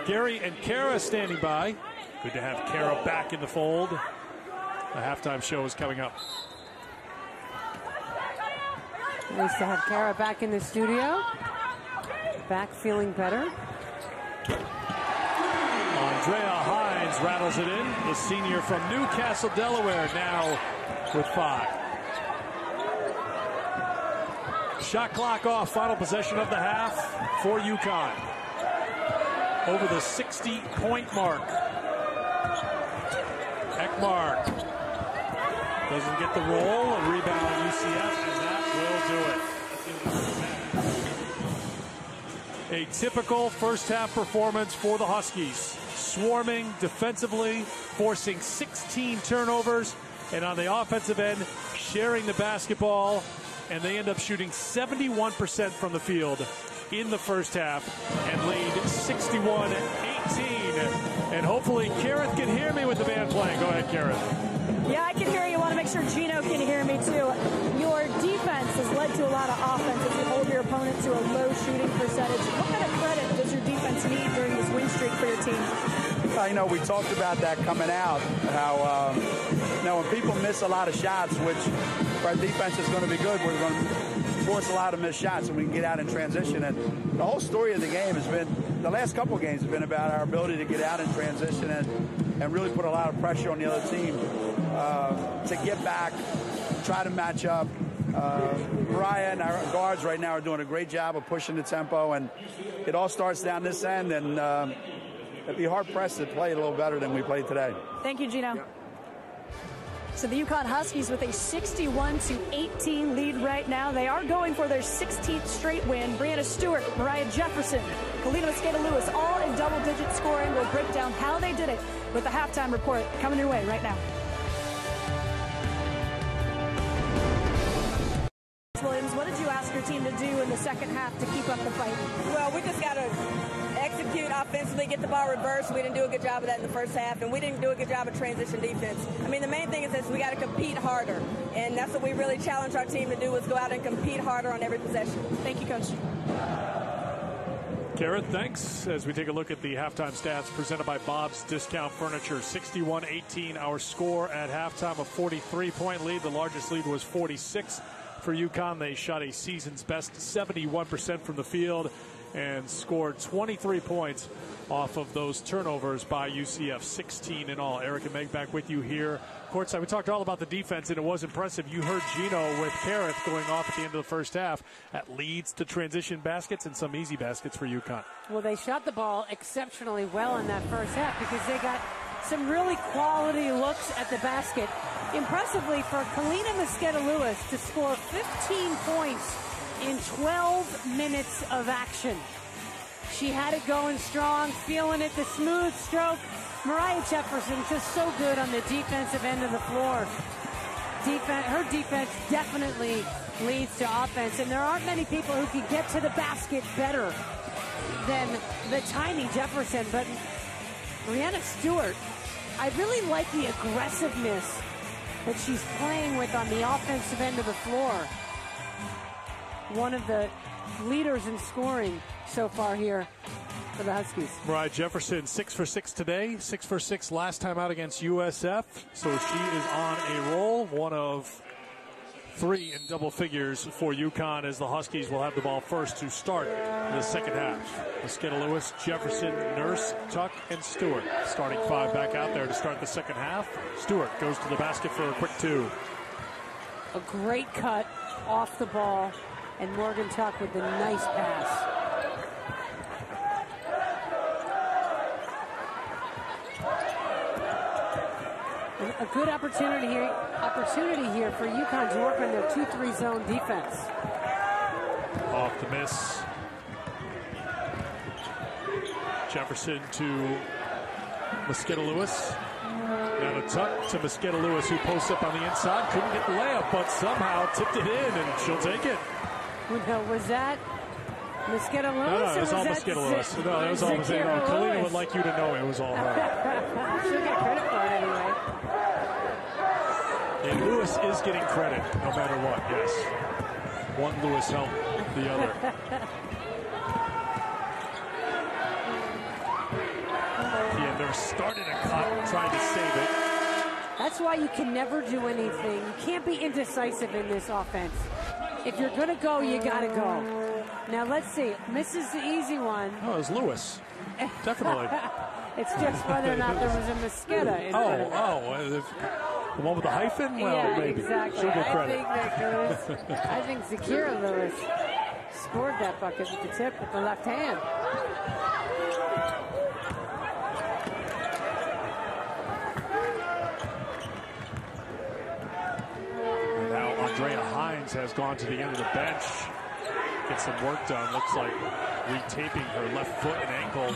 Gary and Kara standing by. Good to have Kara back in the fold. The halftime show is coming up. Nice to have Kara back in the studio. Back feeling better. Andrea Hines rattles it in. The senior from Newcastle, Delaware, now with 5. Shot clock off. Final possession of the half for UConn. Over the 60-point mark. Ekmark doesn't get the roll. A rebound UCF, and that will do it. A typical first half performance for the Huskies. swarming defensively, forcing 16 turnovers, and on the offensive end, sharing the basketball, and they end up shooting 71% from the field in the first half and lead 61-18. And hopefully Kareth can hear me with the band playing. Go ahead, Kareth. Yeah, I can hear you. I want to make sure Gino can hear me too. Your defense has led to a lot of offense as you hold your opponent to a low shooting percentage. What kind of credit does your defense need during this win streak for your team? We talked about that coming out, how when people miss a lot of shots, which our defense is going to be good, we're going to force a lot of missed shots and we can get out in transition. And the whole story of the game has been, the last couple of games have been about our ability to get out in transition and really put a lot of pressure on the other team to get back, try to match up. Mariah and our guards right now are doing a great job of pushing the tempo, and it all starts down this end, and it'd be hard-pressed to play a little better than we played today. Thank you, Gino. Yeah. So the UConn Huskies with a 61-18 lead right now. They are going for their 16th straight win. Brianna Stewart, Mariah Jefferson, Kalina Mosqueda-Lewis, all in double-digit scoring. We'll break down how they did it with the halftime report coming your way right now. Williams, what did you ask your team to do in the second half to keep up the fight? Well, we just got to execute offensively, get the ball reversed. We didn't do a good job of that in the first half, and we didn't do a good job of transition defense. I mean, the main thing is that we got to compete harder, and that's what we really challenged our team to do, was go out and compete harder on every possession. Thank you, Coach. Kareth, thanks. As we take a look at the halftime stats presented by Bob's Discount Furniture, 61-18, our score at halftime, a 43-point lead. The largest lead was 46 for UConn. They shot a season's best 71% from the field and scored 23 points off of those turnovers by UCF, 16 in all. Eric and Meg back with you here courtside. We talked all about the defense, and it was impressive. You heard Gino with Kareth going off at the end of the first half. That leads to transition baskets and some easy baskets for UConn. Well, they shot the ball exceptionally well in that first half because they got some really quality looks at the basket. Impressively for Kalina Mosqueda-Lewis to score 15 points in 12 minutes of action. She had it going strong, feeling it, the smooth stroke. Mariah Jefferson just so good on the defensive end of the floor. Her defense definitely leads to offense, and there aren't many people who can get to the basket better than the tiny Jefferson. But Brianna Stewart, I really like the aggressiveness that she's playing with on the offensive end of the floor. One of the leaders in scoring so far here for the Huskies. Mariah Jefferson, 6 for 6 today, 6 for 6 last time out against USF. So she is on a roll, one of 3 in double figures for UConn, as the Huskies will have the ball first to start the second half. Mosqueda-Lewis, Jefferson, Nurse, Tuck, and Stewart. Starting 5 back out there to start the second half. Stewart goes to the basket for a quick 2. A great cut off the ball, and Morgan Tuck with a nice pass. A good opportunity here for UConn to work on their 2-3 zone defense. Off the miss. Jefferson to Mosqueda-Lewis. Now to Tuck to Mosqueda-Lewis, who posts up on the inside. Couldn't get the layup, but somehow tipped it in, and she'll take it. No, was that Mosqueda-Lewis? No, it was all Mosqueda-Lewis. No, it was all Mosqueda-Lewis. Kalina would like you to know it was all her. She'll get credit for it anyway. And Lewis is getting credit, no matter what, yes. One Lewis helped the other. Yeah, they're starting a cut, trying to save it. That's why you can never do anything. You can't be indecisive in this offense. If you're going to go, you got to go. Now, let's see. Misses the easy one. Oh, it was Lewis. Definitely. It's just whether or not there was a Mosqueda in front of it. The one with the hyphen? Well, yeah, maybe. Exactly. She'll get credit. I think Zakira Lewis scored that bucket with the tip with the left hand. And now Andrea Hines has gone to the end of the bench. Get some work done. Looks like retaping her left foot and ankle.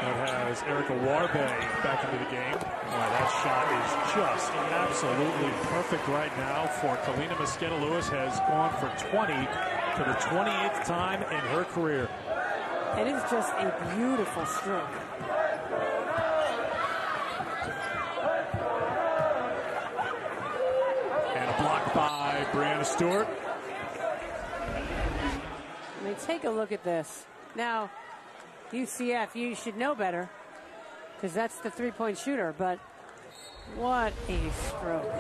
that has Erica Warbe back into the game. That shot is just absolutely perfect right now for Kalina Mosqueda-Lewis. Has gone for 20 for the 28th time in her career. It is just a beautiful stroke. And a block by Brianna Stewart. I mean, take a look at this. Now, UCF, you should know better, because that's the three-point shooter, but what a stroke.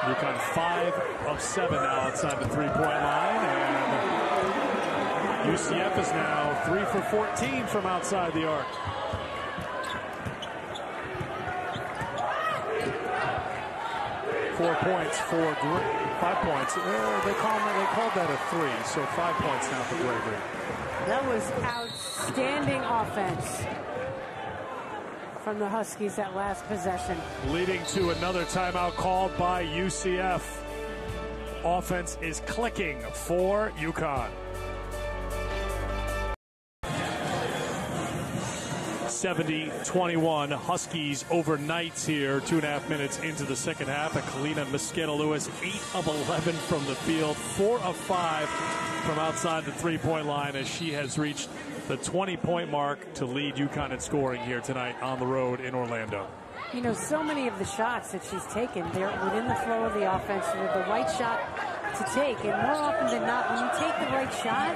UConn 5 of 7 now outside the three-point line, and UCF is now 3 for 14 from outside the arc. Four points for 5 points. They called that a 3, so 5 points now for Gregory. That was outstanding offense from the Huskies that last possession. Leading to another timeout called by UCF. Offense is clicking for UConn. 70-21, Huskies over Knights here. 2.5 minutes into the second half. Kalina Mosqueda-Lewis, 8 of 11 from the field, 4 of 5 from outside the three-point line, as she has reached the 20-point mark to lead UConn in scoring here tonight on the road in Orlando. You know, so many of the shots that she's taken, they're within the flow of the offense with the right shot to take. And more often than not, when you take the right shot,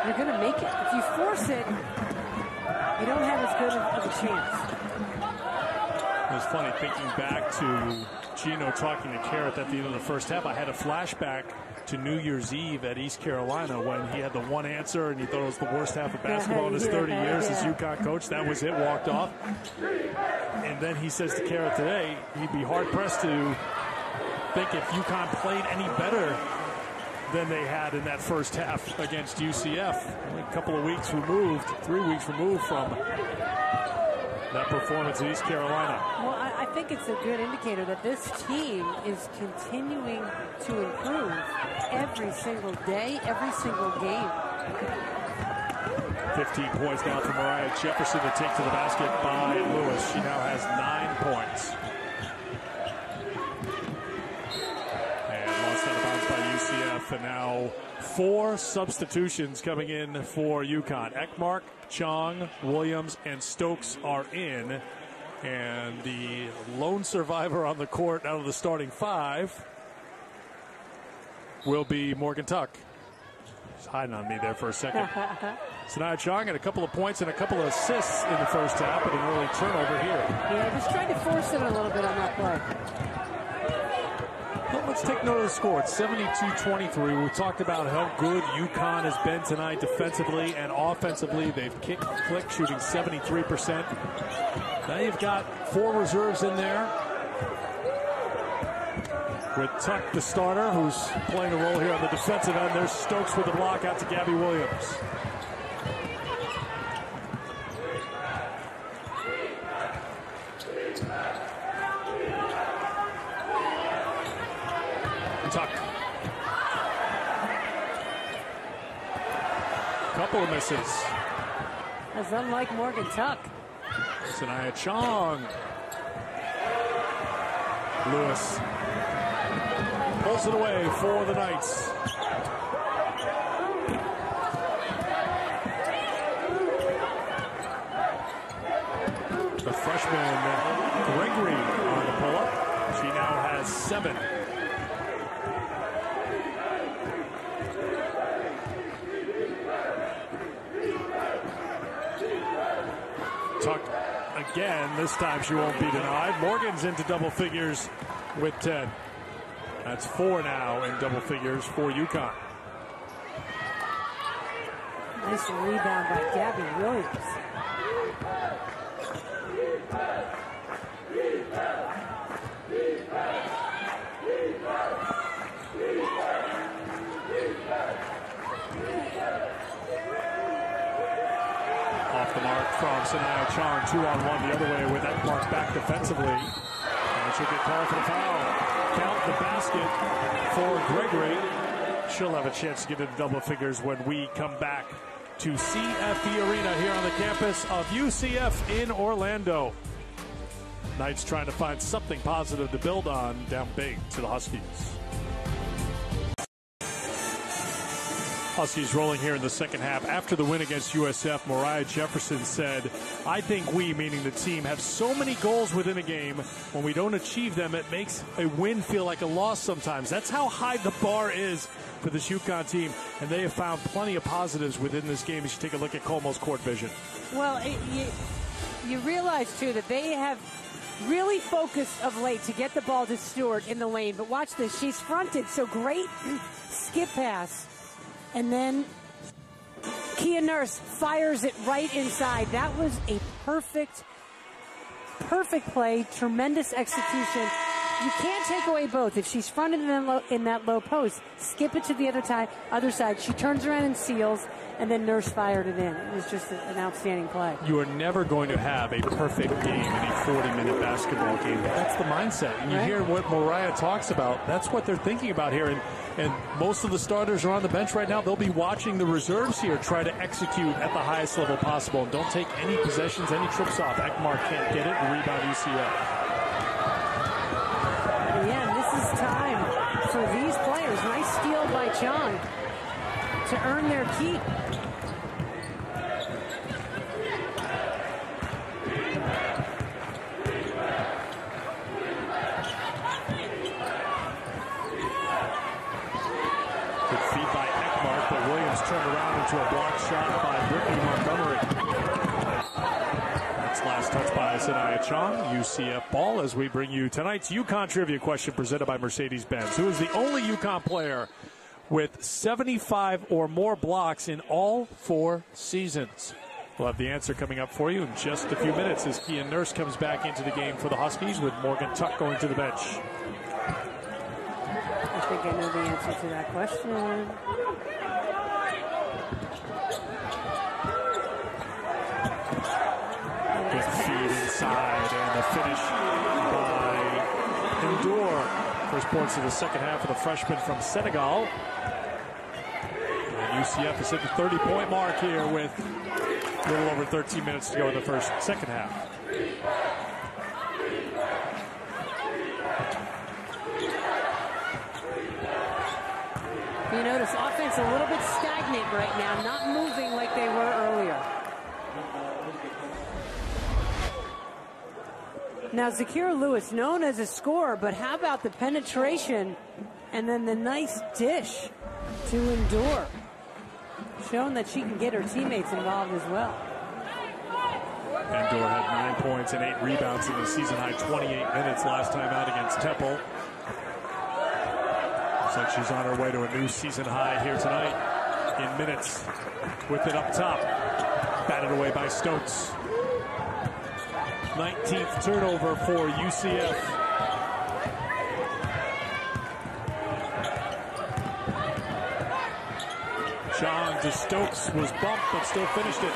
you're going to make it. If you force it, you don't have as good of a chance. It was funny thinking back to Gino talking to Carrot at the end of the first half. I had a flashback to New Year's Eve at East Carolina when he had the one answer and he thought it was the worst half of basketball in his 30 years as UConn coach. That was it, walked off. And then he says to Carrot today, he'd be hard-pressed to think if UConn played any better than they had in that first half against UCF. Only a couple of weeks removed, 3 weeks removed from that performance in East Carolina. Well, I think it's a good indicator that this team is continuing to improve every single day, every single game. 15 points now for Mariah Jefferson to take to the basket by Lewis. She now has 9 points. UCF, and now 4 substitutions coming in for UConn. Ekmark, Chong, Williams, and Stokes are in. And the lone survivor on the court out of the starting 5 will be Morgan Tuck. She's hiding on me there for a second. Sanaya Chong had a couple of points and a couple of assists in the first half, but an early turnover here. Yeah, just trying to force it a little bit on that play. Well, let's take note of the score. It's 72-23. We talked about how good UConn has been tonight defensively and offensively. They've clicked, shooting 73%. Now you've got 4 reserves in there. With Tuck, the starter, who's playing a role here on the defensive end. There's Stokes with the block out to Gabby Williams. Tuck. Couple of misses. That's unlike Morgan Tuck. Sanaya Chong. Lewis pulls it away for the Knights. The freshman Gregory on the pull-up. She now has 7. Tuck again. This time she won't be denied. Morgan's into double figures with 10. That's 4 now in double figures for UConn. Nice rebound by Gabby Williams. Off the mark from Sanaya Chong. 2-on-1 the other way with that mark back defensively. And she'll get called for the foul. Count the basket for Gregory. She'll have a chance to get into double figures when we come back to CFE Arena here on the campus of UCF in Orlando. Knights trying to find something positive to build on, down big to the Huskies. Huskies rolling here in the second half. After the win against USF, Moriah Jefferson said, I think we, meaning the team, have so many goals within a game. When we don't achieve them, it makes a win feel like a loss sometimes. That's how high the bar is for this UConn team, and they have found plenty of positives within this game as you take a look at Como's court vision. Well, you realize, too, that they have really focused of late to get the ball to Stewart in the lane. But watch this. She's fronted, so great skip pass. And then Kia Nurse fires it right inside. That was a perfect play, tremendous execution. You can't take away both. If she's fronted in that low post, skip it to the other side. She turns around and seals, and then Nurse fired it in. It was just an outstanding play. You are never going to have a perfect game in a 40-minute basketball game. That's the mindset. And you hear what Moriah talks about. That's what they're thinking about here. And most of the starters are on the bench right now. They'll be watching the reserves here try to execute at the highest level possible. And don't take any possessions, any trips off. Ekmar can't get it, and rebound UCF. Yeah, this is time for these players. Nice steal by Chong to earn their keep. Good feed by Ekmar, but Williams turned around into a block shot by Brittany Montgomery. That's last touch by Sanaya Chong. UCF ball as we bring you tonight's UConn trivia question presented by Mercedes-Benz. Who is the only UConn player with 75 or more blocks in all 4 seasons? We'll have the answer coming up for you in just a few minutes as Kia Nurse comes back into the game for the Huskies with Morgan Tuck going to the bench. I think I know the answer to that question. Good feed inside, and the finish by Endor. First points of the second half of the freshman from Senegal. And UCF has hit the 30-point mark here with a little over 13 minutes to go in the second half. You notice offense a little bit stagnant right now, not moving like they were earlier. Now, Zakira Lewis, known as a scorer, but how about the penetration and then the nice dish to Endor? Showing that she can get her teammates involved as well. Endor had 9 points and 8 rebounds in the season-high 28 minutes last time out against Temple. Looks like she's on her way to a new season high here tonight in minutes. With it up top. Batted away by Stokes. 19th turnover for UCF. John to Stokes was bumped, but still finished it.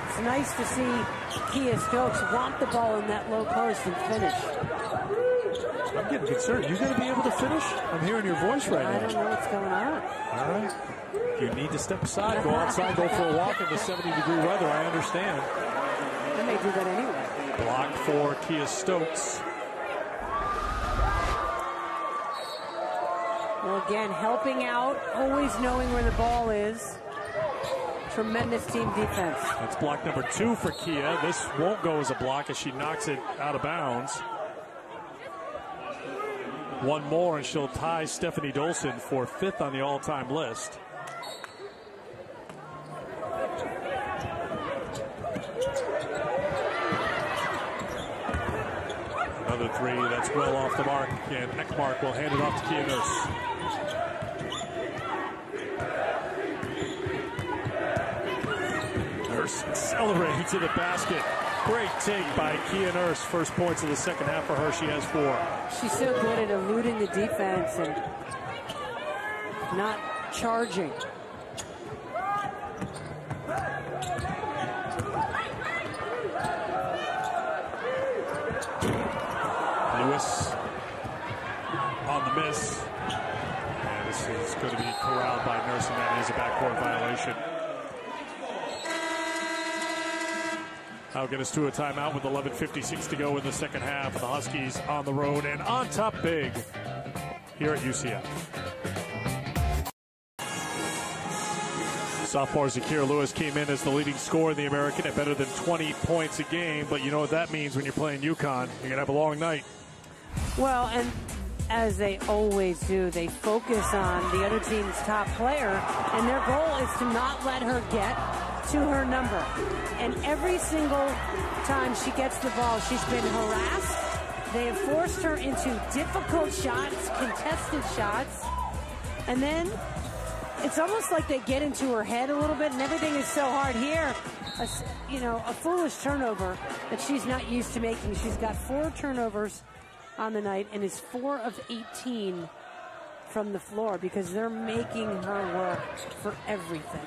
It's nice to see Kia Stokes want the ball in that low post and finish. I'm getting concerned. You going to be able to finish? I'm hearing your voice right now. I don't know what's going on. All right. You need to step aside, go outside, go for a walk in the 70-degree weather. I understand. They may do that anyway. Block for Kia Stokes. Well, again, helping out, always knowing where the ball is. Tremendous team defense. That's block number 2 for Kia. This won't go as a block as she knocks it out of bounds. One more and she'll tie Stephanie Dolson for 5th on the all-time list. Another 3 that's well off the mark, and Ekmark will hand it off to Kia Nurse. Nurse accelerating to the basket. Great take by Kia Nurse. First points of the second half for her. She has 4. She's so good at eluding the defense and not charging. Lewis on the miss. And this is going to be corralled by Nurse, and that is a backcourt violation. That'll get us to a timeout with 11:56 to go in the second half. The Huskies on the road and on top big here at UCF. Sophomore Zakir Lewis came in as the leading scorer in the American at better than 20 points a game, but you know what that means when you're playing UConn. You're going to have a long night. Well, and as they always do, they focus on the other team's top player, and their goal is to not let her get to her number. And every single time she gets the ball, she's been harassed. They have forced her into difficult shots, contested shots, and then it's almost like they get into her head a little bit, and everything is so hard here. A foolish turnover that she's not used to making. She's got 4 turnovers on the night and is 4 of 18 from the floor because they're making her work for everything.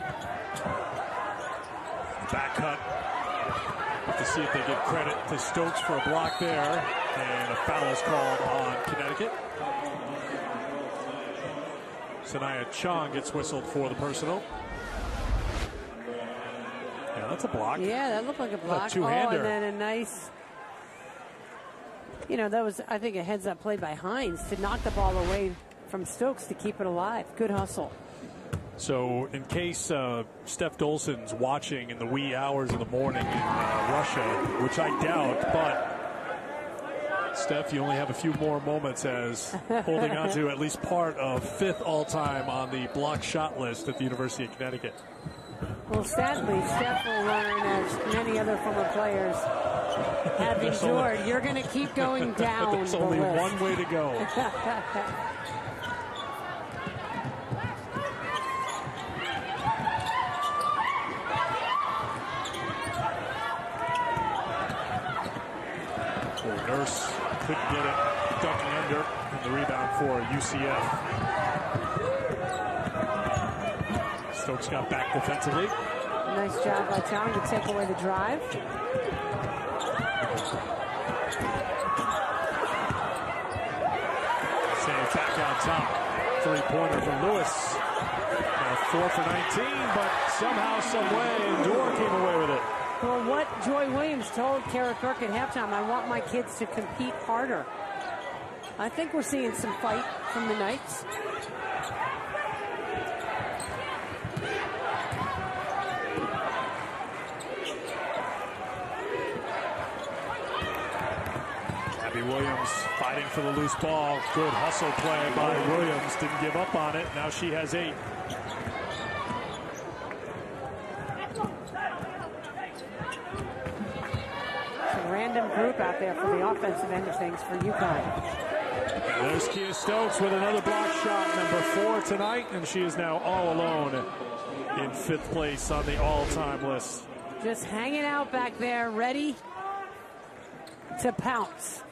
Back cut. Have to see if they give credit to Stokes for a block there, and a foul is called on Connecticut. Sanaya Chong gets whistled for the personal. Yeah, that's a block. Yeah, that looked like a block. A two-hander. And then a nice, that was, I think, a heads-up play by Hines to knock the ball away from Stokes to keep it alive. Good hustle. So in case Steph Dolson's watching in the wee hours of the morning in Russia, which I doubt, but Steph, you only have a few more moments as holding on to at least part of 5th all-time on the block shot list at the University of Connecticut. Well, sadly, Steph will learn, as many other former players have endured. You're going to keep going down. There's only one way to go. Nurse couldn't get it, ducking under, and the rebound for UCF. Stokes got back defensively. Nice job by Chong to take away the drive. Save back out top. 3-pointer from Lewis. Now 4 for 19, but somehow, some way, Dorr came away with it. Well, what Joy Williams told Kara Kirk at halftime, I want my kids to compete harder. I think we're seeing some fight from the Knights. Gabby Williams fighting for the loose ball. Good hustle play by Williams. Didn't give up on it. Now she has 8. Random group out there for the offensive end of things for UConn. There's Kia Stokes with another block shot, number 4 tonight, and she is now all alone in 5th place on the all-time list. Just hanging out back there, ready to pounce.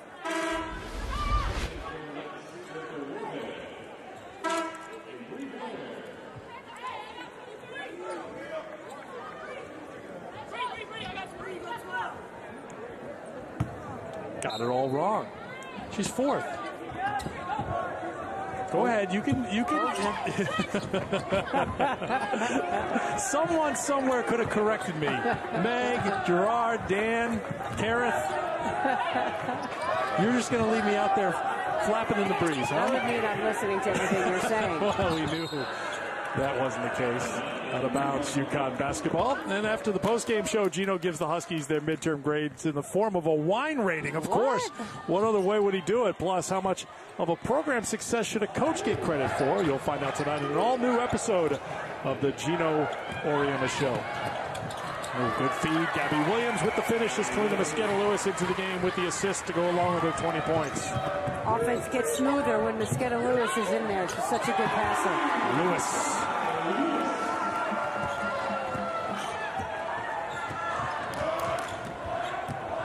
Got it all wrong. She's 4th. Go ahead. You can. Someone somewhere could have corrected me. Meg, Gerard, Dan, Kareth. You're just going to leave me out there flapping in the breeze, huh? That would mean I'm listening to everything you're saying. Well, we knew that wasn't the case. Out of bounds, UConn basketball. And after the postgame show, Gino gives the Huskies their midterm grades in the form of a wine rating, of course. What other way would he do it? Plus, how much of a program success should a coach get credit for? You'll find out tonight in an all-new episode of the Gino Oriema Show. Oh, good feed. Gabby Williams with the finish as Kalina Mosqueda-Lewis into the game with the assist to go along with her 20 points. Offense gets smoother when Mosqueda-Lewis is in there. She's such a good passer. Lewis.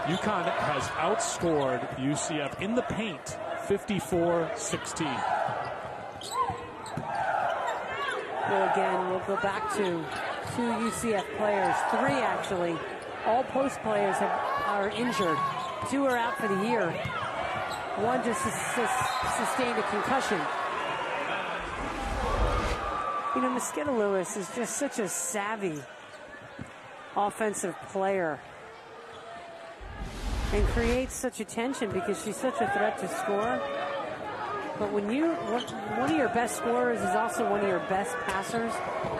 UConn has outscored UCF in the paint 54-16. Well, again, we'll go back to 2 UCF players, 3 actually. All post players are injured. 2 are out for the year. One just sustained a concussion. You know, Mosqueda Lewis is just such a savvy offensive player and creates such a tension because she's such a threat to score. But when one of your best scorers is also one of your best passers,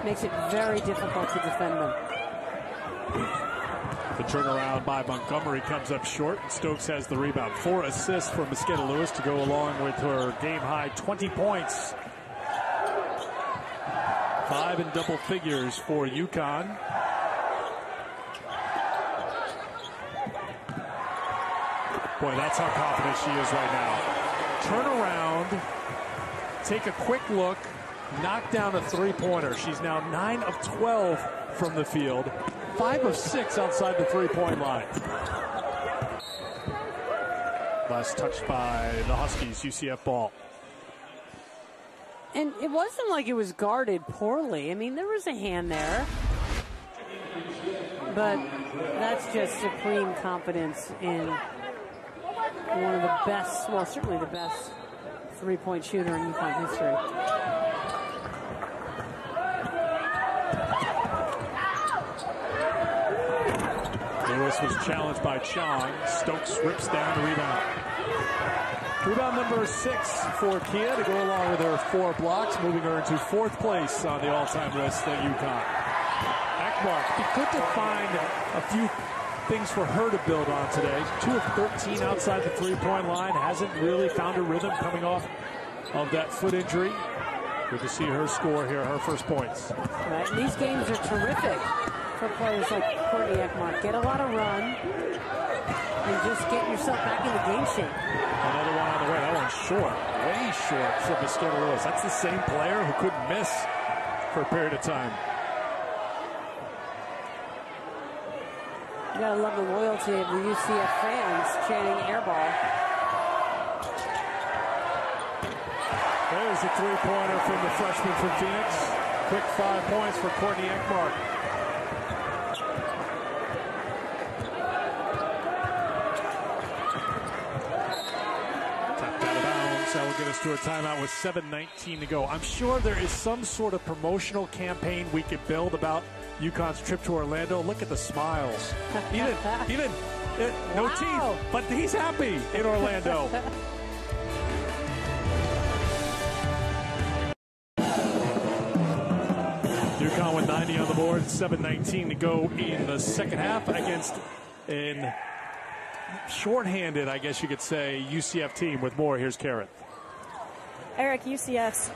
makes it very difficult to defend them. The turnaround by Montgomery comes up short. Stokes has the rebound. 4 assists for Mosqueda Lewis to go along with her game-high 20 points. 5 in double figures for UConn. Boy, that's how confident she is right now. Turn around, take a quick look, knock down a three-pointer. She's now 9 of 12 from the field, 5 of 6 outside the three-point line. Last touched by the Huskies, UCF ball. And it wasn't like it was guarded poorly. I mean, there was a hand there. But that's just supreme confidence in one of the best, well, certainly the best three-point shooter in UConn history. Lewis was challenged by Chong. Stokes rips down the rebound. Rebound number 6 for Kia to go along with her 4 blocks, moving her into 4th place on the all-time list at UConn. Ekmark, be good to find a few things for her to build on today. 2 of 13 outside the three-point line. Hasn't really found a rhythm coming off of that foot injury. Good to see her score here, her first points. Right, and these games are terrific for players like Courtney Ekmark. Get a lot of run and just get yourself back into game shape. Another one on the way. That one's short, way short from Mosqueda Lewis. That's the same player who couldn't miss for a period of time. You gotta love the loyalty of the UCF fans chanting airball. There's a three-pointer from the freshman from Phoenix. Quick 5 points for Courtney Ekmark. Tapped out of bounds. That will get us to a timeout with 7:19 to go. I'm sure there is some sort of promotional campaign we could build about UConn's trip to Orlando. Look at the smiles. Even no teeth, but he's happy in Orlando. UConn with 90 on the board, 7:19 to go in the second half against an shorthanded, I guess you could say, UCF team. With more, here's Karen. Eric, UCF's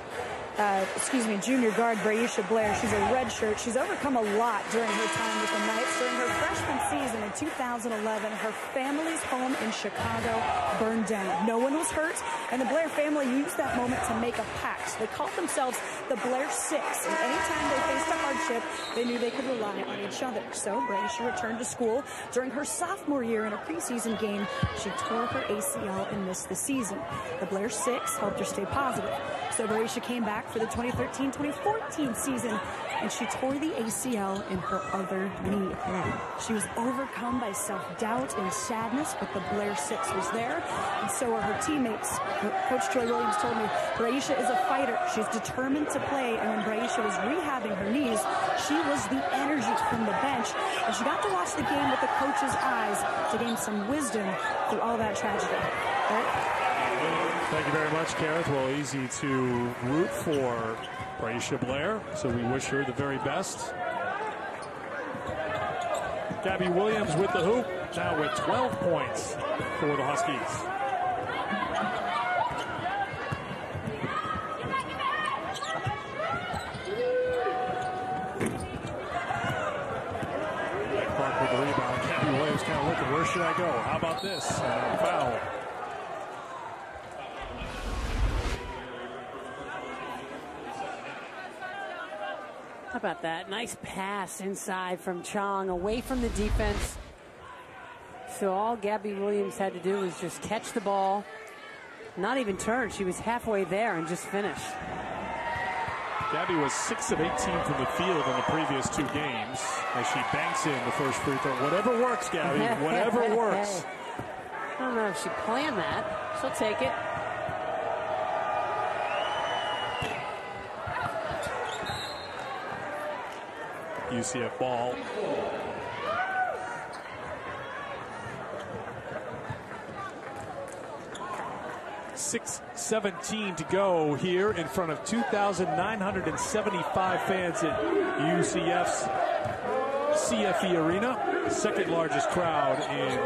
junior guard Braisha Blair. She's a redshirt. She's overcome a lot during her time with the Knights. During her freshman season in 2011, her family's home in Chicago burned down. No one was hurt, and the Blair family used that moment to make a pact. They called themselves the Blair Six, and anytime they faced a hardship, they knew they could rely on each other. So Braisha returned to school. During her sophomore year in a preseason game, she tore her ACL and missed the season. The Blair Six helped her stay positive. So Braisha came back for the 2013-2014 season, and she tore the ACL in her other knee. She was overcome by self-doubt and sadness, but the Blair Six was there, and so are her teammates. Coach Joy Williams told me Braisha is a fighter. She's determined to play, and when Braisha was rehabbing her knees, she was the energy from the bench, and she got to watch the game with the coach's eyes to gain some wisdom through all that tragedy. Thank you very much, Kareth. Well, easy to root for Braisha Blair, so we wish her the very best. Gabby Williams with the hoop, now with 12 points for the Huskies. Clark with the rebound. Gabby Williams kind of looking, where should I go? How about this? Foul. How about that? Nice pass inside from Chong, away from the defense. So all Gabby Williams had to do was just catch the ball, not even turn. She was halfway there and just finish. Gabby was 6 of 18 from the field in the previous 2 games as she banks in the first free throw. Whatever works, Gabby. Whatever works. I don't know if she planned that. She'll take it. UCF ball. .6:17 to go here in front of 2,975 fans at UCF's CFE Arena. Second largest crowd in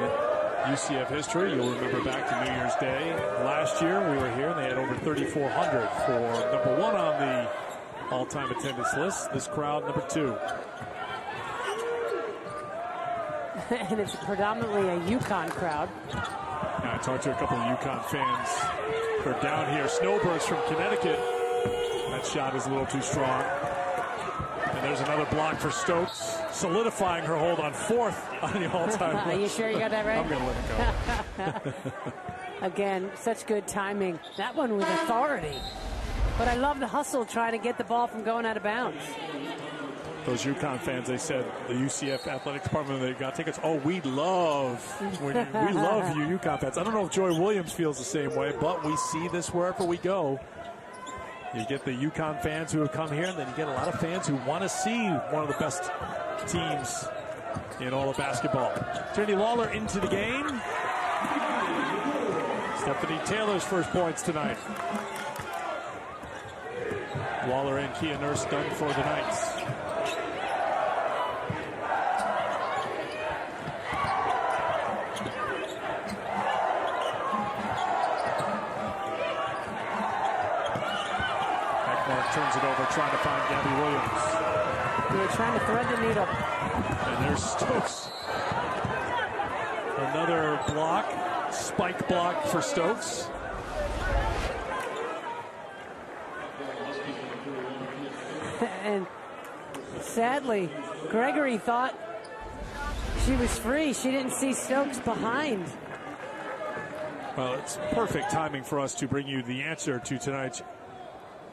UCF history. You'll remember back to New Year's Day. Last year we were here and they had over 3,400 for number one on the all-time attendance list. This crowd, number two. And it's predominantly a UConn crowd. I talked to a couple of UConn fans who are down here. Snowbirds from Connecticut. That shot is a little too strong. And there's another block for Stokes, solidifying her hold on fourth on the all-time list. Are you sure you got that right? I'm going to let it go. Again, such good timing. That one with authority. But I love the hustle trying to get the ball from going out of bounds. Those UConn fans, they said, the UCF athletic department, they got tickets. Oh, we love you UConn fans. I don't know if Joy Williams feels the same way, but we see this wherever we go. You get the UConn fans who have come here, and then you get a lot of fans who want to see one of the best teams in all of basketball. Tierney Lawler into the game. Stephanie Taylor's first points tonight. Lawler and Kia Nurse done for the Knights. Turns it over, trying to find Gabby Williams. They're trying to thread the needle. And there's Stokes. Another block, spike block for Stokes. And sadly, Gregory thought she was free. She didn't see Stokes behind. Well, it's perfect timing for us to bring you the answer to tonight's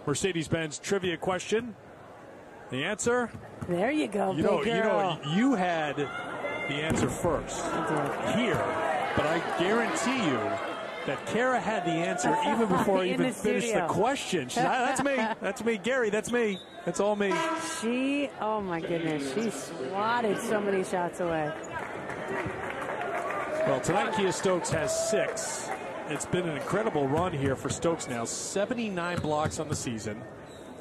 Mercedes-Benz trivia question. The answer? There you go, big girl. You had the answer first here, but I guarantee you that Kara had the answer even before I even finished the question. That's me. That's me, Gary. That's me. That's all me. Oh my goodness, she swatted so many shots away. Well, tonight Kia Stokes has 6. It's been an incredible run here for Stokes now. 79 blocks on the season.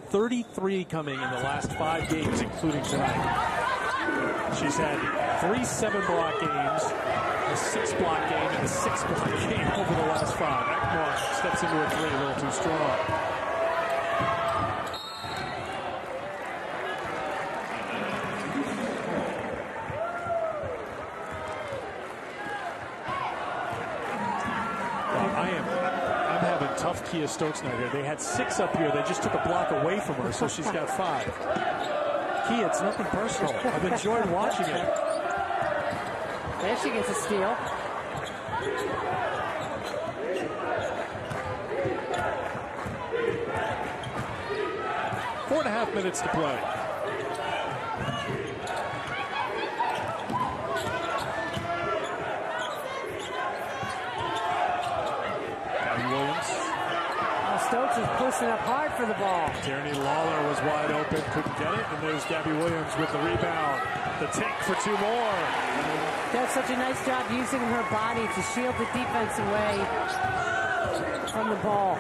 33 coming in the last 5 games, including tonight. She's had 3 7-block games, a 6-block game, and a 6-block game over the last 5. Ekmar steps into a 3 a little too strong. Tough Kia Stokes night here. They had 6 up here. They just took a block away from her, so she's got 5. Kia, it's nothing personal. I've enjoyed watching it. There she gets a steal. Four and a half minutes to play. Stokes is pushing up hard for the ball. Tierney Lawler was wide open, couldn't get it, and there's Gabby Williams with the rebound. The take for 2 more. Does such a nice job using her body to shield the defense away from the ball.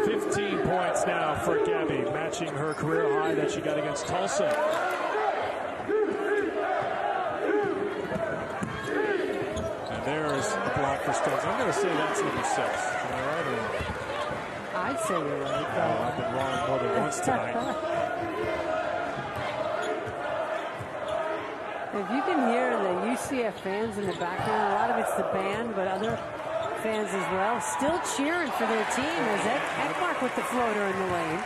15 points now for Gabby, matching her career high that she got against Tulsa. There's a block for Stokes. I'm going to say that's number 6. Am I right or wrong? I'd say you're right. I've been wrong more than once tonight. If you can hear the UCF fans in the background, a lot of it's the band, but other fans as well, still cheering for their team. As Ekmark with the floater in the lane.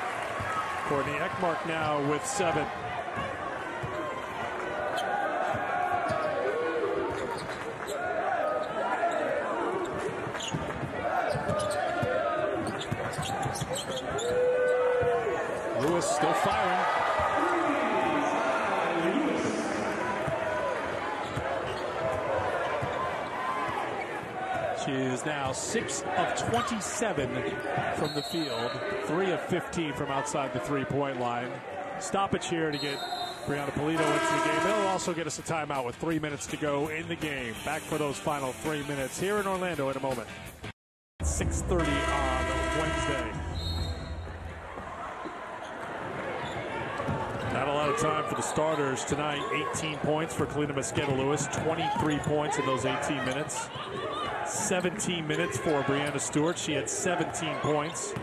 Courtney Ekmark now with 7. Lewis still firing. is now 6 of 27 from the field, 3 of 15 from outside the three-point line. Stoppage here to get Brianna Polito into the game. They'll also get us a timeout with 3 minutes to go in the game. Back for those final 3 minutes here in Orlando in a moment. 6:30 on Wednesday. Not a lot of time for the starters tonight. 18 points for Kalina Mosqueda-Lewis, 23 points in those 18 minutes. 17 minutes for Brianna Stewart. She had 17 points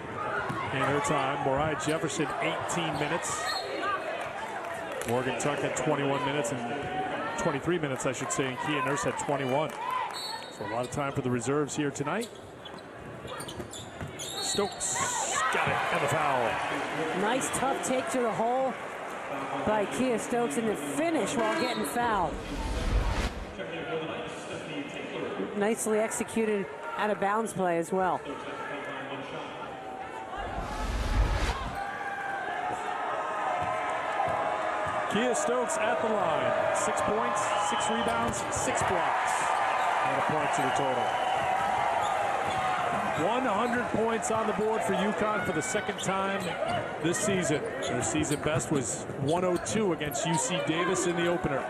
in her time. Moriah Jefferson, 18 minutes. Morgan Tuck had 21 minutes and 23 minutes, I should say, and Kia Nurse had 21. So a lot of time for the reserves here tonight. Stokes got it, and the foul. Nice tough take to the hole by Kia Stokes, and the finish while getting fouled. Nicely executed out of bounds play as well. Kia Stokes at the line. 6 points, 6 rebounds, 6 blocks. And a point to the total. 100 points on the board for UConn for the second time this season. Their season best was 102 against UC Davis in the opener.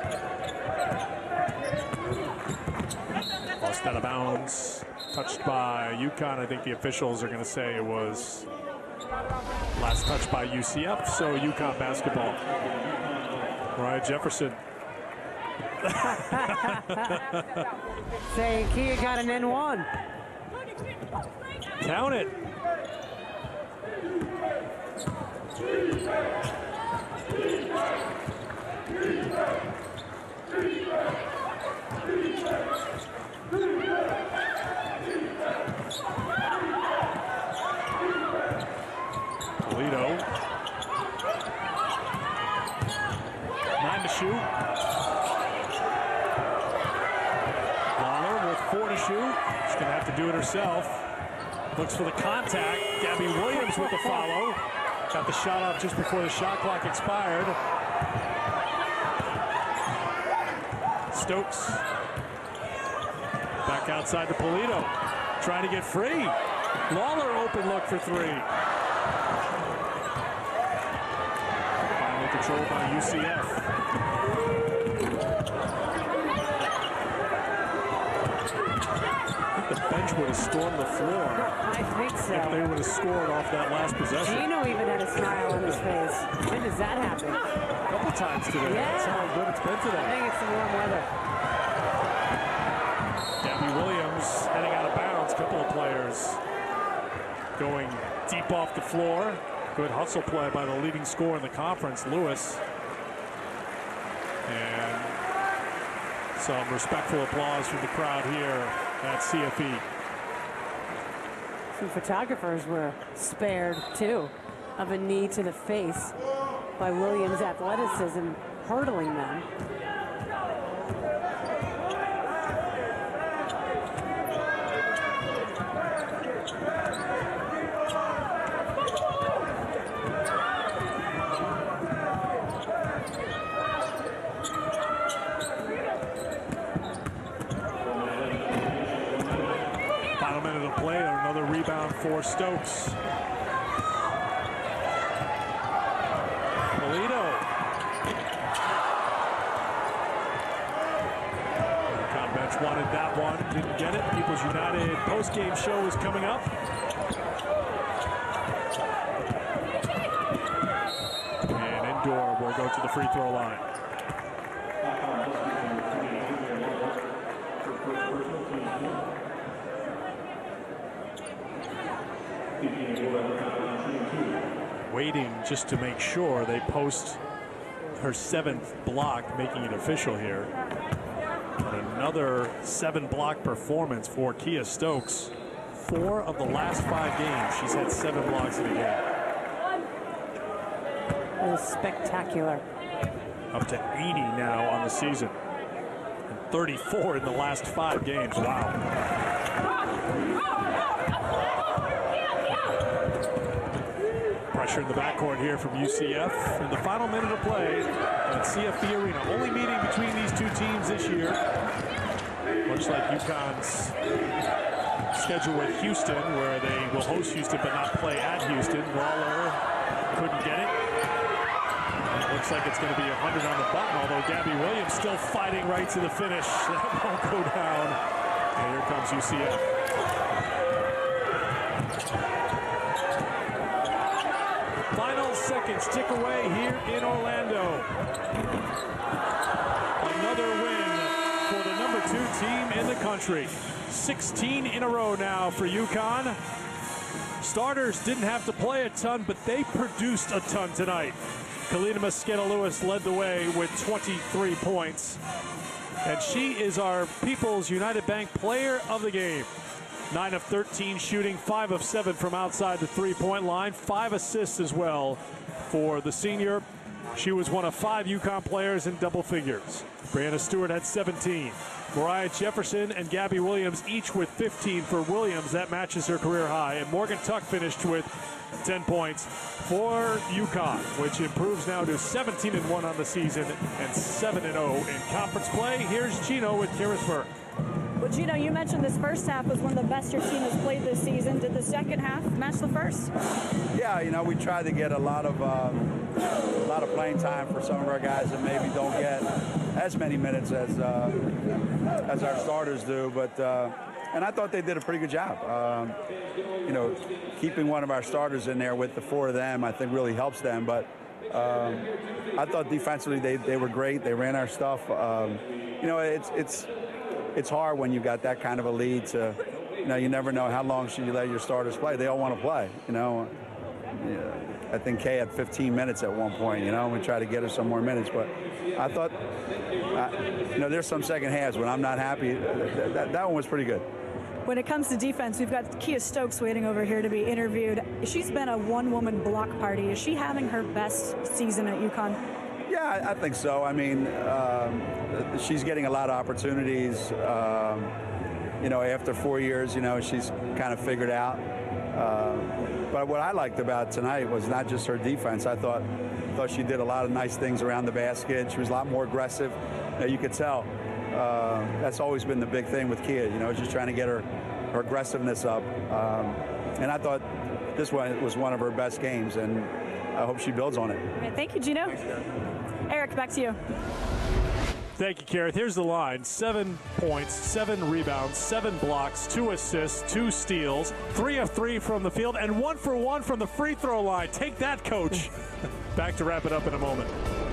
Lost out of bounds. Touched by UConn. I think the officials are going to say it was last touch by UCF, so UConn basketball. Moriah Jefferson. Saying Kia got an N1. Count it. Polito. 9 to shoot. Lawler with 4 to shoot. She's going to have to do it herself. Looks for the contact. Gabby Williams with the follow. Got the shot off just before the shot clock expired. Stokes. Back outside to Polito. Trying to get free. Lawler open look for 3. Finally controlled by UCF. The bench would have stormed the floor. I think so. If they would have scored off that last possession. Gino even had a smile on his face. When does that happen? A couple times today. Yeah. That's how good it's been I today. think it's the warm weather. Gabby Williams heading out of bounds. Couple of players going deep off the floor. Good hustle play by the leading scorer in the conference, Lewis. And some respectful applause from the crowd here at CFE. Some photographers were spared, too, of a knee to the face by Williams' athleticism, hurdling them. Final minute of play, another rebound for Stokes. Polito. UConn bench wanted that one, didn't get it. People's United post-game show is coming up. And Indoor will go to the free throw line. Waiting just to make sure they post her 7th block, making it official here. But another 7-block performance for Kia Stokes. 4 of the last 5 games, she's had 7 blocks in a game. It was spectacular. Up to 80 now on the season. And 34 in the last 5 games. Wow. Pressure in the backcourt here from UCF in the final minute of play at CFB Arena. Only meeting between these two teams this year. Much like UConn's schedule with Houston, where they will host Houston but not play at Houston. Waller couldn't get it. It looks like it's going to be 100 on the button, although Gabby Williams still fighting right to the finish. That won't go down. And here comes UCF. Final seconds tick away here in Orlando. Another win for the #2 team in the country. 16 in a row now for UConn. Starters didn't have to play a ton, but they produced a ton tonight. Kalina Mosqueda-Lewis led the way with 23 points. And she is our People's United Bank Player of the Game. 9 of 13 shooting, 5 of 7 from outside the three-point line, 5 assists as well for the senior. She was one of 5 UConn players in double figures. Brianna Stewart had 17. Mariah Jefferson and Gabby Williams each with 15 for Williams. That matches her career high. And Morgan Tuck finished with 10 points for UConn, which improves now to 17-1 on the season and 7-0 in conference play. Here's Gino with Carisburg. Well, Gino, you mentioned this first half was one of the best your team has played this season. Did the second half match the first? Yeah, you know, we tried to get a lot of playing time for some of our guys that maybe don't get as many minutes as our starters do. But and I thought they did a pretty good job. You know, keeping one of our starters in there with the 4 of them, I think really helps them. But I thought defensively they were great. They ran our stuff. You know, it's hard when you got that kind of a lead to, you know, you never know how long should you let your starters play. They all want to play, you know. Yeah, I think Kay had 15 minutes at one point, you know, and we tried to get her some more minutes. But I thought, you know, there's some second halves when I'm not happy. That one was pretty good. When it comes to defense, we've got Kia Stokes waiting over here to be interviewed. She's been a one-woman block party. Is she having her best season at UConn? Yeah, I think so. I mean, she's getting a lot of opportunities. You know, after 4 years, you know, she's kind of figured out. But what I liked about tonight was not just her defense. I thought she did a lot of nice things around the basket. She was a lot more aggressive. You could tell. That's always been the big thing with Kia, you know, just trying to get her aggressiveness up. And I thought this one was one of her best games, and I hope she builds on it. Okay, thank you, Gino. Eric, back to you. Thank you, Kareth. Here's the line. 7 points, 7 rebounds, 7 blocks, 2 assists, 2 steals, 3 of 3 from the field, and 1 for 1 from the free throw line. Take that, coach. Back to wrap it up in a moment.